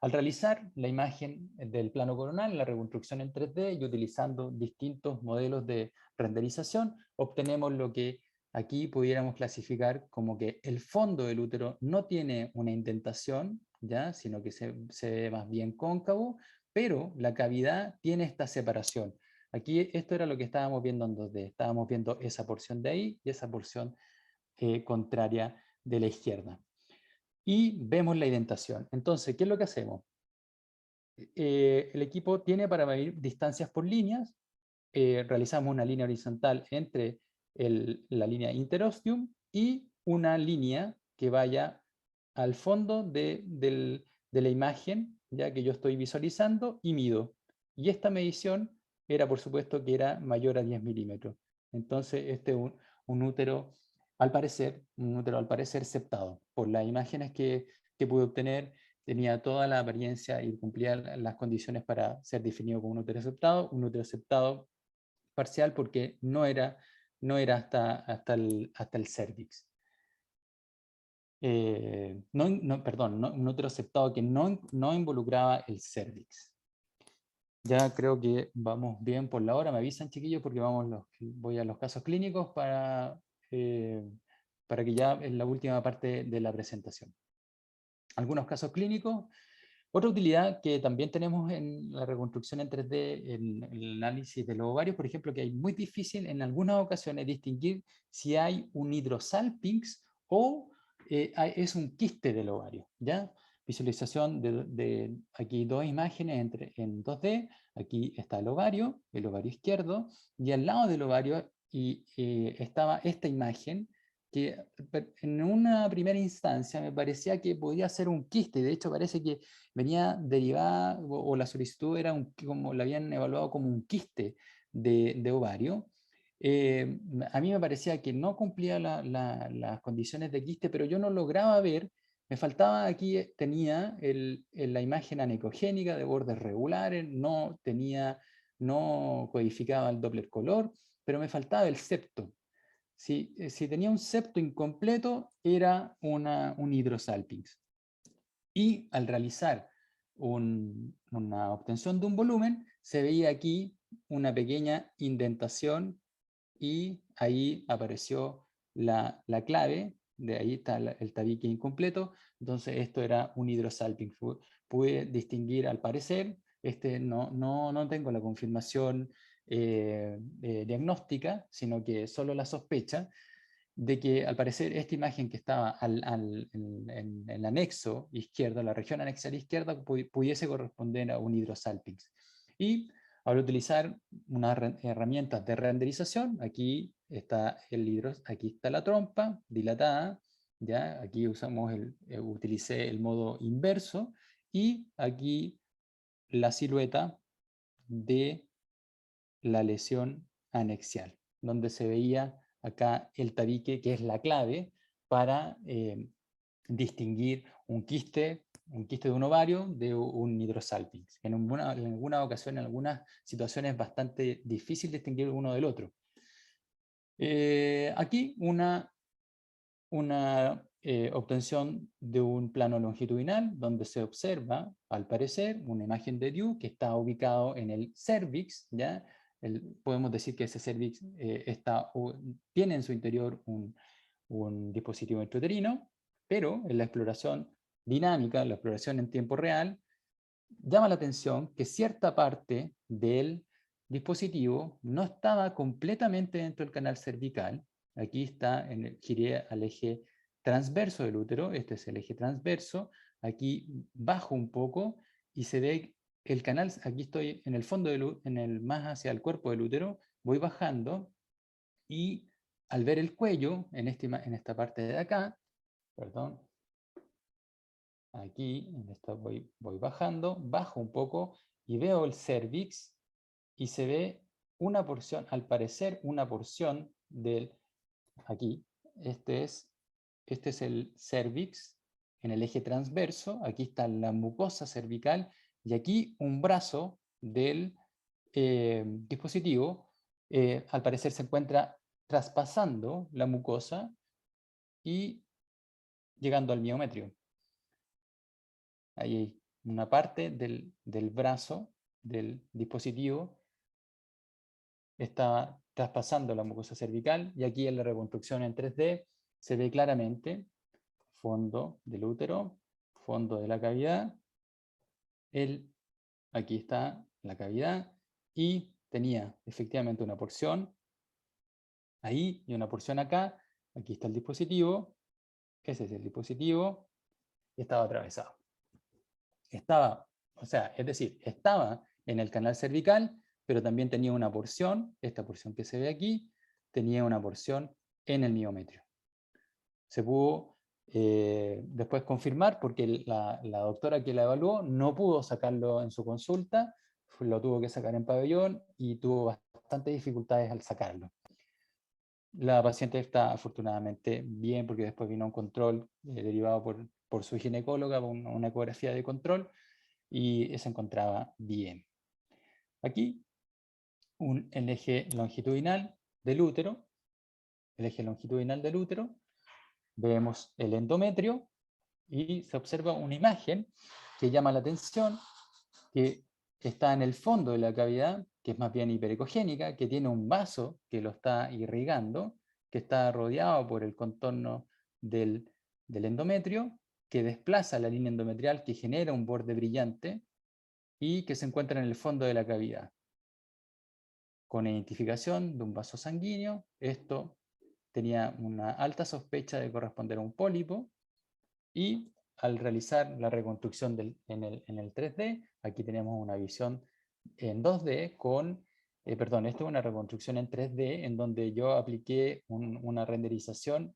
Al realizar la imagen del plano coronal, la reconstrucción en 3D y utilizando distintos modelos de renderización, obtenemos lo que aquí pudiéramos clasificar como que el fondo del útero no tiene una indentación, ¿ya? Sino que se ve más bien cóncavo, pero la cavidad tiene esta separación. Aquí esto era lo que estábamos viendo en 2D, estábamos viendo esa porción de ahí y esa porción contraria de la izquierda. Y vemos la indentación. Entonces, ¿qué es lo que hacemos? El equipo tiene para medir distancias por líneas, realizamos una línea horizontal entre la línea interostium y una línea que vaya al fondo de la imagen, ya que yo estoy visualizando, y mido. Y esta medición era, por supuesto, que era mayor a 10 milímetros. Entonces, este es un útero, al parecer, septado. Por las imágenes que pude obtener, tenía toda la apariencia y cumplía las condiciones para ser definido como un útero septado parcial, porque no era hasta el cervix. Perdón, un útero septado que no involucraba el cervix. Ya creo que vamos bien por la hora. Me avisan, chiquillos, porque voy a los casos clínicos para que ya en la última parte de la presentación. Algunos casos clínicos. Otra utilidad que también tenemos en la reconstrucción en 3D, en el análisis de los ovarios, por ejemplo, que es muy difícil en algunas ocasiones distinguir si hay un hidrosalpinx o es un quiste del ovario, ¿ya? Visualización de aquí dos imágenes en 2D, aquí está el ovario izquierdo, y al lado del ovario estaba esta imagen, que en una primera instancia me parecía que podía ser un quiste, de hecho parece que venía derivada, o la solicitud era como la habían evaluado como un quiste de ovario. A mí me parecía que no cumplía las condiciones de quiste, pero yo no lograba ver, me faltaba aquí, tenía la imagen anecogénica de bordes regulares, no codificaba el Doppler color, pero me faltaba el septo. Si tenía un septo incompleto, era un hidrosalpinx. Y al realizar una obtención de un volumen, se veía aquí una pequeña indentación y ahí apareció la clave, de ahí está el tabique incompleto, entonces esto era un hidrosalpinx. Pude distinguir al parecer, no tengo la confirmación diagnóstica, sino que solo la sospecha, de que al parecer esta imagen que estaba en el anexo izquierdo, la región anexial izquierda, pudiese corresponder a un hidrosalpinx. Y al utilizar unas herramientas de renderización, aquí está aquí está la trompa dilatada, ¿ya? Aquí utilicé el modo inverso, y aquí la silueta de la lesión anexial, donde se veía acá el tabique, que es la clave para distinguir un quiste de un ovario de un hidrosalpinx. En alguna ocasión, en algunas situaciones, es bastante difícil distinguir uno del otro. Aquí una obtención de un plano longitudinal donde se observa, al parecer, una imagen de Dew que está ubicado en el cervix, ¿ya? Podemos decir que ese cervix tiene en su interior un dispositivo intrauterino, pero en la exploración dinámica, la exploración en tiempo real, llama la atención que cierta parte del dispositivo no estaba completamente dentro del canal cervical. Aquí está, giré al eje transverso del útero, este es el eje transverso, aquí bajo un poco y se ve el canal, aquí estoy en el fondo, más hacia el cuerpo del útero, voy bajando y al ver el cuello, en esta parte de acá, perdón, aquí en esta voy bajando, bajo un poco y veo el cervix y se ve una porción, al parecer una porción del, aquí, este es el cervix en el eje transverso, aquí está la mucosa cervical y aquí un brazo del dispositivo, al parecer se encuentra traspasando la mucosa y llegando al miometrio. Ahí hay una parte del brazo del dispositivo está traspasando la mucosa cervical, y aquí en la reconstrucción en 3D se ve claramente fondo del útero, fondo de la cavidad, aquí está la cavidad, y tenía efectivamente una porción ahí y una porción acá. Aquí está el dispositivo, ese es el dispositivo, y estaba atravesado. Estaba en el canal cervical, pero también tenía una porción, esta porción que se ve aquí, tenía una porción en el miometrio. Se pudo después confirmar porque la doctora que la evaluó no pudo sacarlo en su consulta, lo tuvo que sacar en pabellón y tuvo bastantes dificultades al sacarlo. La paciente está afortunadamente bien porque después vino un control derivado por su ginecóloga, una ecografía de control, y se encontraba bien. Aquí el eje longitudinal del útero, vemos el endometrio y se observa una imagen que llama la atención, que está en el fondo de la cavidad, que es más bien hiperecogénica, que tiene un vaso que lo está irrigando, que está rodeado por el contorno del endometrio, que desplaza la línea endometrial, que genera un borde brillante y que se encuentra en el fondo de la cavidad. Con identificación de un vaso sanguíneo, esto tenía una alta sospecha de corresponder a un pólipo, y al realizar la reconstrucción en el 3D, aquí tenemos una visión en 2D esta es una reconstrucción en 3D en donde yo apliqué una renderización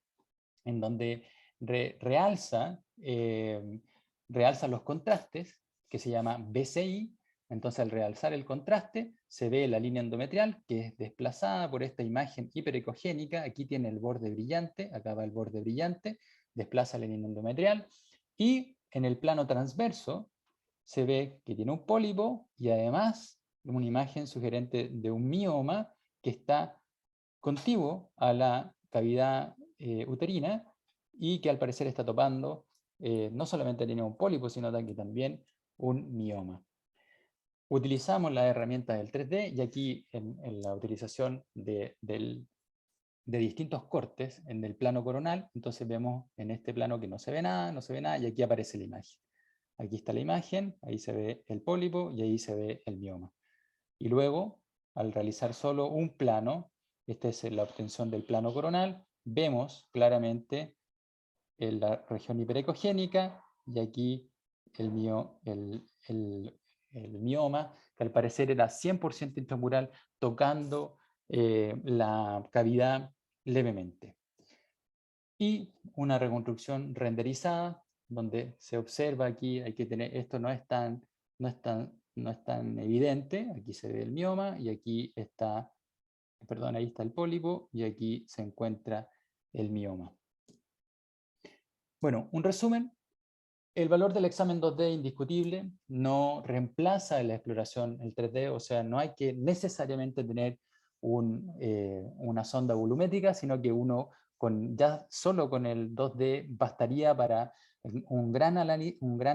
en donde realza los contrastes, que se llama BCI. Entonces, al realzar el contraste, se ve la línea endometrial que es desplazada por esta imagen hiperecogénica. Aquí tiene el borde brillante, acá va el borde brillante, desplaza la línea endometrial, y en el plano transverso se ve que tiene un pólipo y además una imagen sugerente de un mioma que está contiguo a la cavidad uterina, y que al parecer está topando no solamente tiene un pólipo, sino que también un mioma. Utilizamos la herramienta del 3D, y aquí en la utilización de distintos cortes en el plano coronal, entonces vemos en este plano que no se ve nada, y aquí aparece la imagen. Aquí está la imagen, ahí se ve el pólipo y ahí se ve el mioma. Y luego, al realizar solo un plano, esta es la obtención del plano coronal, vemos claramente en la región hiperecogénica, y aquí el mioma, que al parecer era 100% intramural, tocando la cavidad levemente. Y una reconstrucción renderizada, donde se observa aquí, hay que tener, esto no es tan evidente, aquí se ve el mioma, y aquí está, perdón, ahí está el pólipo, y aquí se encuentra el mioma. Bueno, un resumen. El valor del examen 2D es indiscutible, no reemplaza la exploración el 3D, o sea, no hay que necesariamente tener una sonda volumétrica, sino que uno ya solo con el 2D bastaría para un gran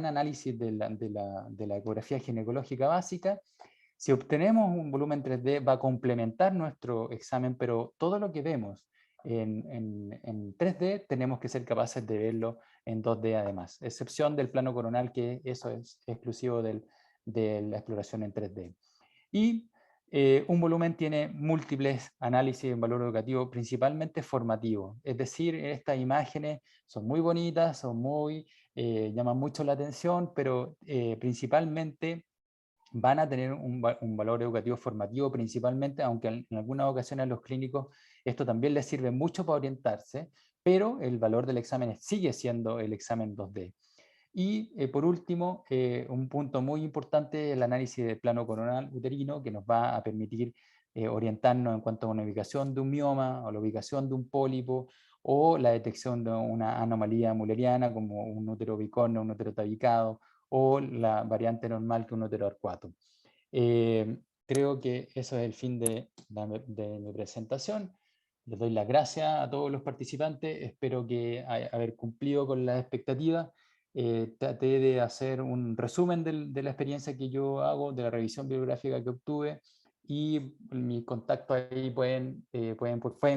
análisis de la ecografía ginecológica básica. Si obtenemos un volumen 3D va a complementar nuestro examen, pero todo lo que vemos en 3D tenemos que ser capaces de verlo en 2D además, excepción del plano coronal, que eso es exclusivo de la exploración en 3D. Y un volumen tiene múltiples análisis en valor educativo, principalmente formativo. Es decir, estas imágenes son muy bonitas, llaman mucho la atención, pero principalmente van a tener un valor educativo formativo principalmente, aunque en algunas ocasiones a los clínicos esto también les sirve mucho para orientarse, pero el valor del examen sigue siendo el examen 2D. Y por último, un punto muy importante, el análisis del plano coronal uterino, que nos va a permitir orientarnos en cuanto a una ubicación de un mioma, o la ubicación de un pólipo, o la detección de una anomalía mulleriana, como un útero bicorno, un útero tabicado, o la variante normal que un útero arcuato. Creo que eso es el fin de mi presentación. Les doy las gracias a todos los participantes, espero que haber cumplido con las expectativas. Traté de hacer un resumen de la experiencia que yo hago, de la revisión bibliográfica que obtuve, y mi contacto ahí pueden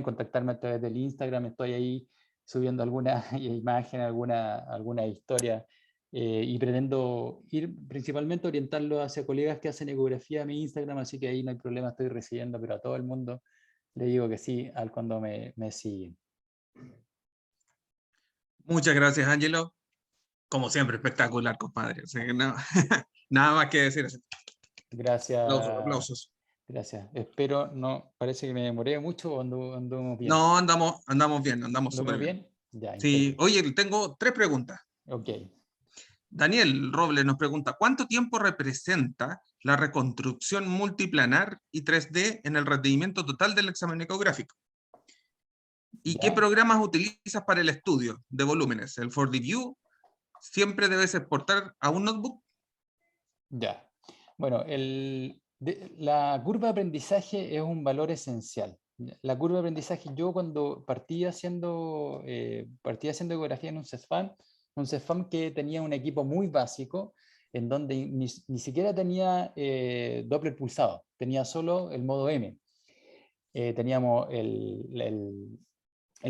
contactarme a través del Instagram, estoy ahí subiendo alguna imagen, alguna historia, y pretendo ir principalmente orientarlo hacia colegas que hacen ecografía a mi Instagram, así que ahí no hay problema, estoy recibiendo, pero a todo el mundo le digo que sí cuando me siguen. Muchas gracias, Ángelo. Como siempre, espectacular, compadre. O sea que no, nada más que decir. Gracias. Aplausos, aplausos. Gracias. Espero, no, parece que me demoré mucho o andamos bien. No, andamos bien, andamos súper ¿Andamos bien. bien? Ya, Sí, increíble. oye, tengo 3 preguntas. Ok. Daniel Robles nos pregunta, ¿cuánto tiempo representa la reconstrucción multiplanar y 3D en el rendimiento total del examen ecográfico? ¿Y qué Ya, programas utilizas para el estudio de volúmenes? ¿El 4DView siempre debes exportar a un notebook? ya. Bueno, la curva de aprendizaje es un valor esencial. La curva de aprendizaje, yo cuando partí haciendo ecografía en un CESFAM que tenía un equipo muy básico, en donde ni siquiera tenía Doppler pulsado, tenía solo el modo M. Teníamos el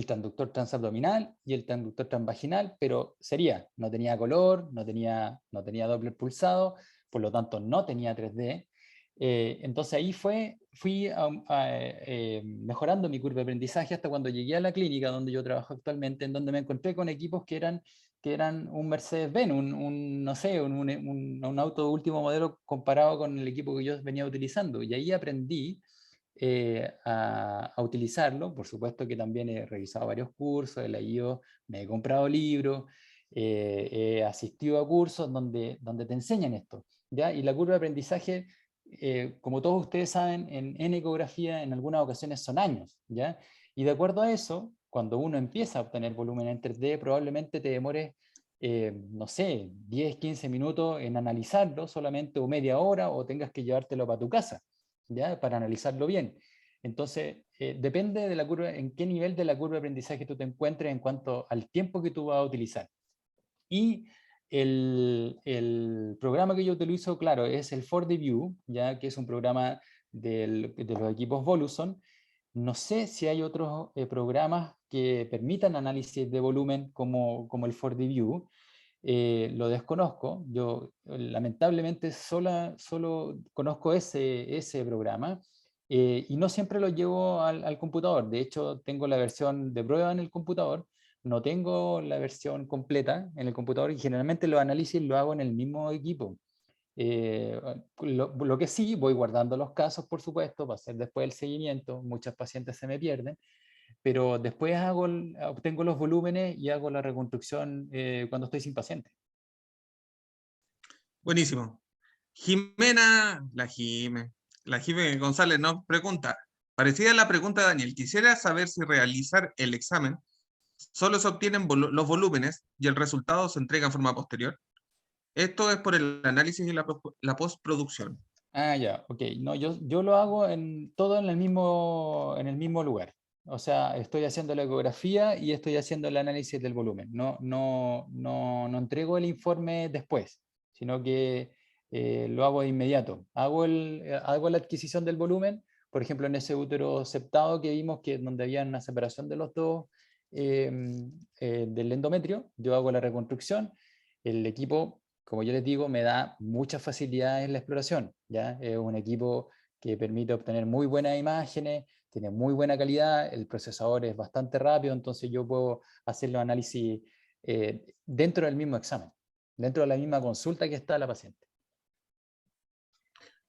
transductor transabdominal y el transductor transvaginal, pero no tenía color, no tenía Doppler pulsado, por lo tanto no tenía 3D. Entonces ahí fui mejorando mi curva de aprendizaje hasta cuando llegué a la clínica donde yo trabajo actualmente, en donde me encontré con equipos que eran un Mercedes-Benz, no sé, un auto de último modelo comparado con el equipo que yo venía utilizando. Y ahí aprendí a utilizarlo. Por supuesto que también he revisado varios cursos, he leído, me he comprado libros, he asistido a cursos donde te enseñan esto, ¿ya? Y la curva de aprendizaje, como todos ustedes saben, en ecografía en algunas ocasiones son años, ¿ya? Y de acuerdo a eso, cuando uno empieza a obtener volumen en 3D, probablemente te demores, no sé, 10, 15 minutos en analizarlo solamente, o media hora, o tengas que llevártelo para tu casa, ¿ya? Para analizarlo bien. Entonces, depende de la curva, en qué nivel de la curva de aprendizaje tú te encuentres en cuanto al tiempo que tú vas a utilizar. Y el programa que yo utilizo, claro, es el 4DView, ya que es un programa de los equipos Voluson. No sé si hay otros programas que permitan análisis de volumen como el 4DView. Lo desconozco. Yo lamentablemente solo conozco ese programa. y no siempre lo llevo al computador. De hecho, tengo la versión de prueba en el computador, no tengo la versión completa en el computador y generalmente los análisis lo hago en el mismo equipo. Lo que sí, voy guardando los casos, por supuesto, para hacer después el seguimiento. Muchos pacientes se me pierden, pero después obtengo los volúmenes y hago la reconstrucción cuando estoy sin paciente. Buenísimo. La Jime González nos pregunta, parecida a la pregunta de Daniel, quisiera saber si realizar el examen solo se obtienen los volúmenes y el resultado se entrega en forma posterior. Esto es por el análisis y la postproducción. Ah, ya, ok. No, yo lo hago todo en el mismo lugar. O sea, estoy haciendo la ecografía y estoy haciendo el análisis del volumen. No entrego el informe después, sino que lo hago de inmediato. Hago la adquisición del volumen, por ejemplo, en ese útero septado que vimos, que donde había una separación de los dos del endometrio, yo hago la reconstrucción. El equipo, como yo les digo, me da muchas facilidades en la exploración, ¿ya? Es un equipo que permite obtener muy buenas imágenes, tiene muy buena calidad, el procesador es bastante rápido, entonces yo puedo hacer los análisis dentro del mismo examen, dentro de la misma consulta que está la paciente.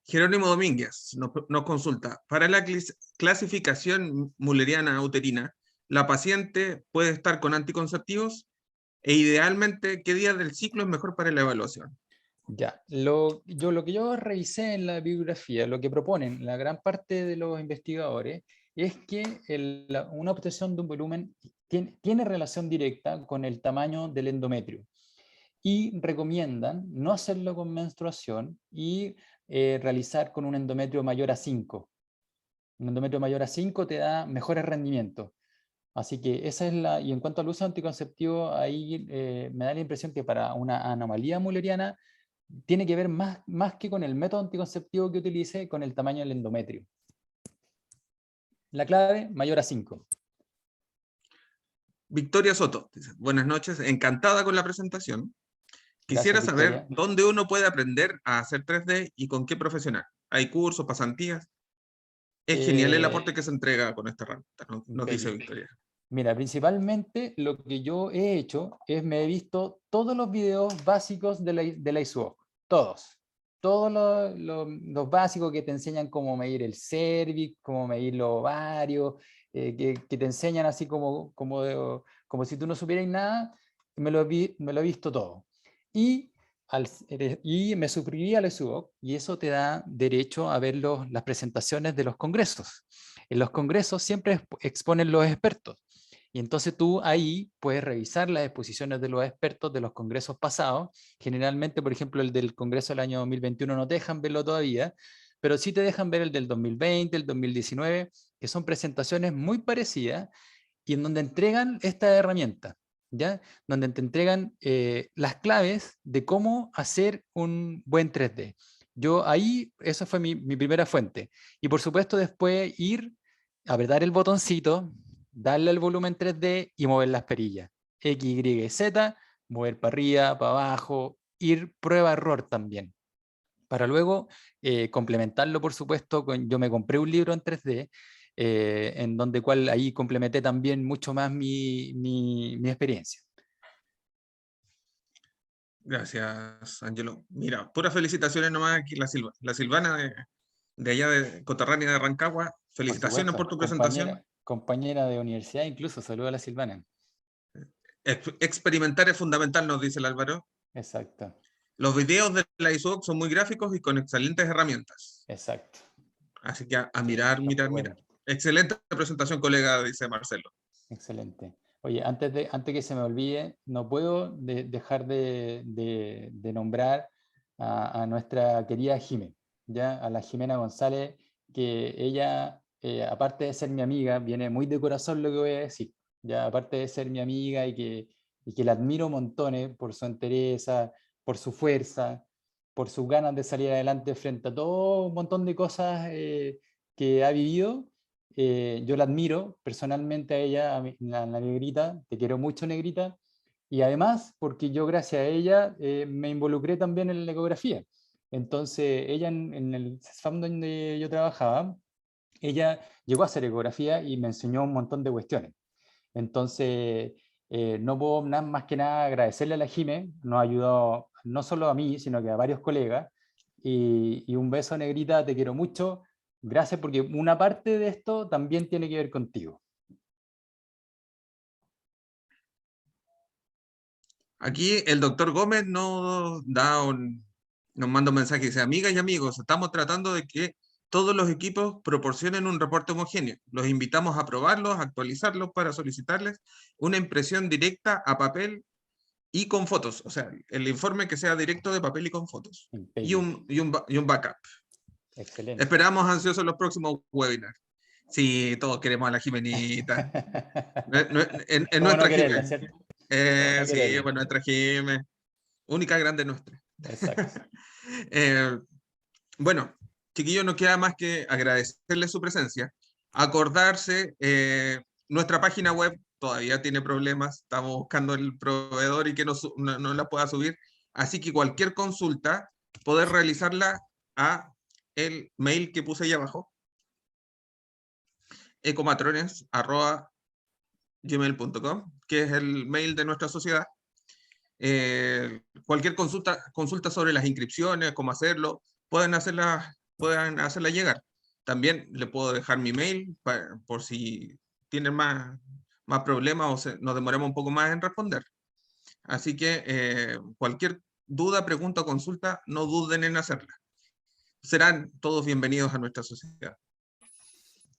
Jerónimo Domínguez nos consulta, para la clasificación mulleriana uterina, ¿la paciente puede estar con anticonceptivos? E idealmente, ¿qué día del ciclo es mejor para la evaluación? Ya, lo que yo revisé en la bibliografía, lo que proponen la gran parte de los investigadores, es que una obtención de un volumen tiene relación directa con el tamaño del endometrio y recomiendan no hacerlo con menstruación y realizar con un endometrio mayor a 5. Un endometrio mayor a 5 te da mejores rendimientos. Así que esa es y en cuanto al uso anticonceptivo, ahí me da la impresión que para una anomalía mulleriana tiene que ver más que con el método anticonceptivo que utilice, con el tamaño del endometrio. La clave, mayor a 5. Victoria Soto dice, buenas noches, encantada con la presentación. Quisiera Gracias, saber Victoria. dónde uno puede aprender a hacer 3D y con qué profesional. ¿Hay cursos, pasantías? Es genial el aporte que se entrega con esta herramienta, nos dice Victoria. Mira, principalmente lo que yo he hecho es me he visto todos los videos básicos de la ISUOC, todos. Todos los básicos que te enseñan cómo medir el cervix, cómo medir los ovarios, que te enseñan así como si tú no supieras nada, me lo he visto todo. Y, y me suscribí a la ISUOC y eso te da derecho a ver las presentaciones de los congresos. En los congresos siempre exponen los expertos. Y entonces tú ahí puedes revisar las exposiciones de los expertos de los congresos pasados. Generalmente, por ejemplo, el del congreso del año 2021 no te dejan verlo todavía, pero sí te dejan ver el del 2020, el 2019, que son presentaciones muy parecidas y en donde entregan esta herramienta, ¿ya? Donde te entregan las claves de cómo hacer un buen 3D. Yo ahí, esa fue mi primera fuente. Y por supuesto después apretar el botoncito, darle al volumen 3D y mover las perillas. X, Y, Z, mover para arriba, para abajo, ir prueba-error también. Para luego complementarlo, por supuesto, yo me compré un libro en 3D, en donde ahí complementé también mucho más mi experiencia. Gracias, Angelo. Mira, puras felicitaciones nomás aquí, la Silvana de allá de Cotarrania de Rancagua. Por Felicitaciones por supuesto, tu presentación. compañera de universidad, incluso, saludo a la Silvana. Experimentar es fundamental, nos dice el Álvaro. Exacto, Los videos de la ISOC son muy gráficos y con excelentes herramientas. exacto. Así que a Sí, mirar, está muy mirar, bueno. mirar. Excelente presentación, colega, dice Marcelo. Excelente. Oye, antes que se me olvide, no puedo dejar de nombrar a nuestra querida Jimé, ¿ya? A la Jimena González, que ella, aparte de ser mi amiga, viene muy de corazón lo que voy a decir, ¿ya? Aparte de ser mi amiga y que la admiro montones por su entereza, por su fuerza, por sus ganas de salir adelante frente a todo un montón de cosas que ha vivido. Yo la admiro personalmente a ella, la Negrita, te quiero mucho, Negrita, y además porque yo gracias a ella me involucré también en la ecografía. Entonces ella en el CESFAM donde yo trabajaba, ella llegó a hacer ecografía y me enseñó un montón de cuestiones. Entonces, no puedo más que nada agradecerle a la Jime, nos ha ayudado no solo a mí, sino que a varios colegas, y un beso, Negrita, te quiero mucho, gracias, porque una parte de esto también tiene que ver contigo. Aquí el doctor Gómez nos manda un mensaje y dice: amigas y amigos, estamos tratando de que todos los equipos proporcionen un reporte homogéneo. Los invitamos a probarlos, a actualizarlos para solicitarles una impresión directa a papel y con fotos. O sea, el informe que sea directo de papel y con fotos. Y un backup. Excelente. Esperamos ansiosos los próximos webinars. Sí, todos queremos a la Jimenita. En nuestra quererla, Jime. ¿cierto? Sí, pues nuestra Jime. Única grande nuestra. Exacto. Bueno, chiquillos, no queda más que agradecerles su presencia. Acordarse, nuestra página web todavía tiene problemas. Estamos buscando el proveedor y que no la pueda subir. Así que cualquier consulta, poder realizarla a el mail que puse ahí abajo, ecomatrones@gmail.com, que es el mail de nuestra sociedad. Cualquier consulta sobre las inscripciones, cómo hacerlo, pueden hacerla llegar. También le puedo dejar mi mail por si tienen más problemas o nos demoramos un poco más en responder. Así que cualquier duda, pregunta o consulta, no duden en hacerla. Serán todos bienvenidos a nuestra sociedad.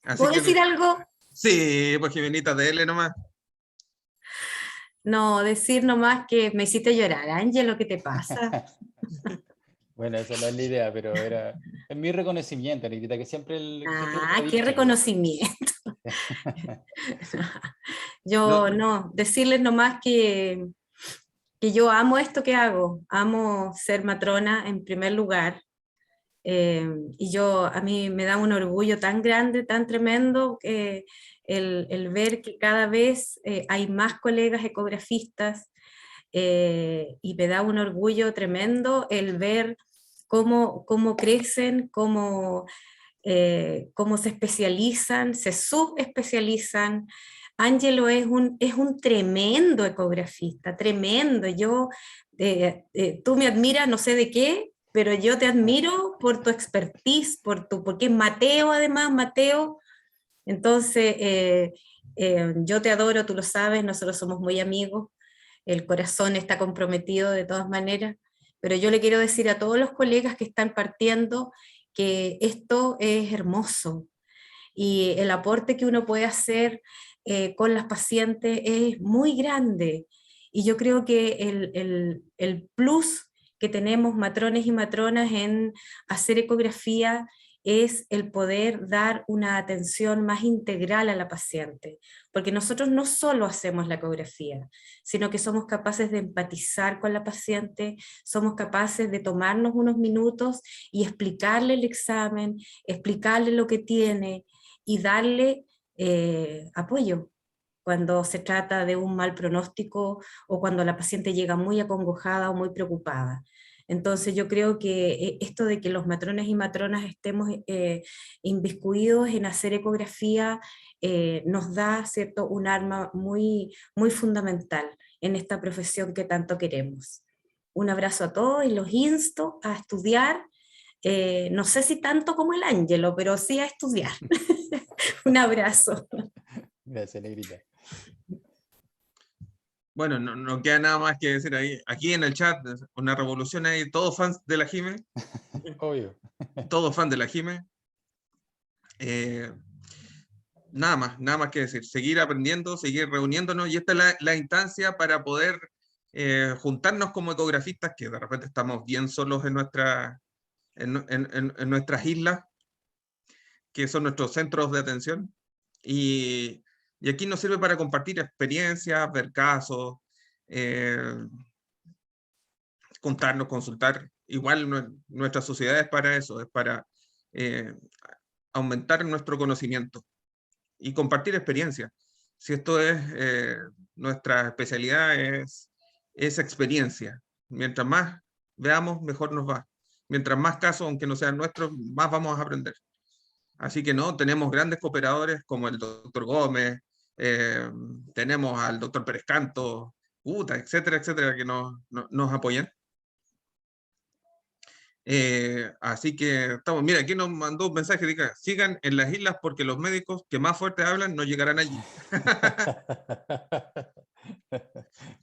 Así ¿Puedo decir algo? Sí, pues Jimenita, dele nomás. No, decir nomás que me hiciste llorar, Ángelo, ¿qué te pasa? Bueno, esa no es la idea, pero es mi reconocimiento, Negrita, que siempre siempre lo he Qué dicho. reconocimiento. Yo no, decirles nomás que yo amo esto que hago, amo ser matrona en primer lugar. Y a mí me da un orgullo tan grande, tan tremendo, el ver que cada vez hay más colegas ecografistas, y me da un orgullo tremendo el ver cómo crecen, cómo se especializan, se subespecializan. Ángelo es un tremendo ecografista, tremendo. Tú me admiras, no sé de qué, pero yo te admiro por tu expertise, porque es Mateo, además, Mateo. Entonces, yo te adoro, tú lo sabes, nosotros somos muy amigos, el corazón está comprometido de todas maneras, pero yo le quiero decir a todos los colegas que están partiendo que esto es hermoso y el aporte que uno puede hacer con las pacientes es muy grande. Y yo creo que el plus que tenemos matrones y matronas en hacer ecografía es el poder dar una atención más integral a la paciente, porque nosotros no solo hacemos la ecografía, sino que somos capaces de empatizar con la paciente, somos capaces de tomarnos unos minutos y explicarle el examen, explicarle lo que tiene y darle apoyo cuando se trata de un mal pronóstico o cuando la paciente llega muy acongojada o muy preocupada. Entonces yo creo que esto de que los matrones y matronas estemos inviscuidos en hacer ecografía nos da, ¿cierto?, un arma muy, muy fundamental en esta profesión que tanto queremos. Un abrazo a todos y los insto a estudiar, no sé si tanto como el Ángelo, pero sí a estudiar. Un abrazo. Gracias, Negrita. Bueno, no queda nada más que decir ahí. Aquí en el chat, una revolución ahí, todos fans de la Jime. Obvio. Todos fans de la Jime. Nada más que decir. Seguir aprendiendo, seguir reuniéndonos. Y esta es la instancia para poder juntarnos como ecografistas, que de repente estamos bien solos en nuestras islas, que son nuestros centros de atención. Y aquí nos sirve para compartir experiencias, ver casos, contarnos, consultar. Igual nuestra sociedad es para eso, es para aumentar nuestro conocimiento y compartir experiencias. Si esto es nuestra especialidad, es experiencia. Mientras más veamos, mejor nos va. Mientras más casos, aunque no sean nuestros, más vamos a aprender. Así que no, tenemos grandes cooperadores como el doctor Gómez, tenemos al doctor Pérez Canto, etcétera, etcétera, que nos apoyan. Así que estamos, mira, aquí nos mandó un mensaje, diga, sigan en las islas porque los médicos que más fuerte hablan no llegarán allí.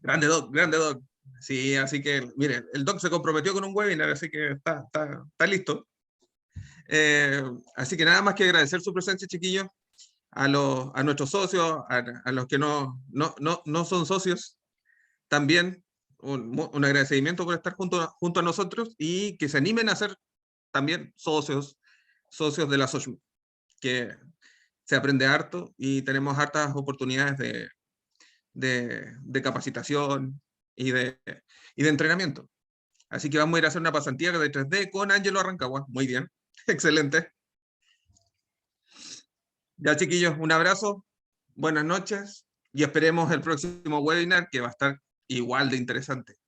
Grande doc, grande doc. Sí, así que, miren, el doc se comprometió con un webinar, así que está listo. Así que nada más que agradecer su presencia, chiquillos, a nuestros socios, a los que no son socios, también un agradecimiento por estar junto a nosotros y que se animen a ser también socios de la SOCHM, que se aprende harto y tenemos hartas oportunidades de capacitación y de entrenamiento. Así que vamos a ir a hacer una pasantía de 3D con Ángelo Arrancagua. Muy bien, excelente. Ya, chiquillos, un abrazo, buenas noches y esperemos el próximo webinar que va a estar igual de interesante.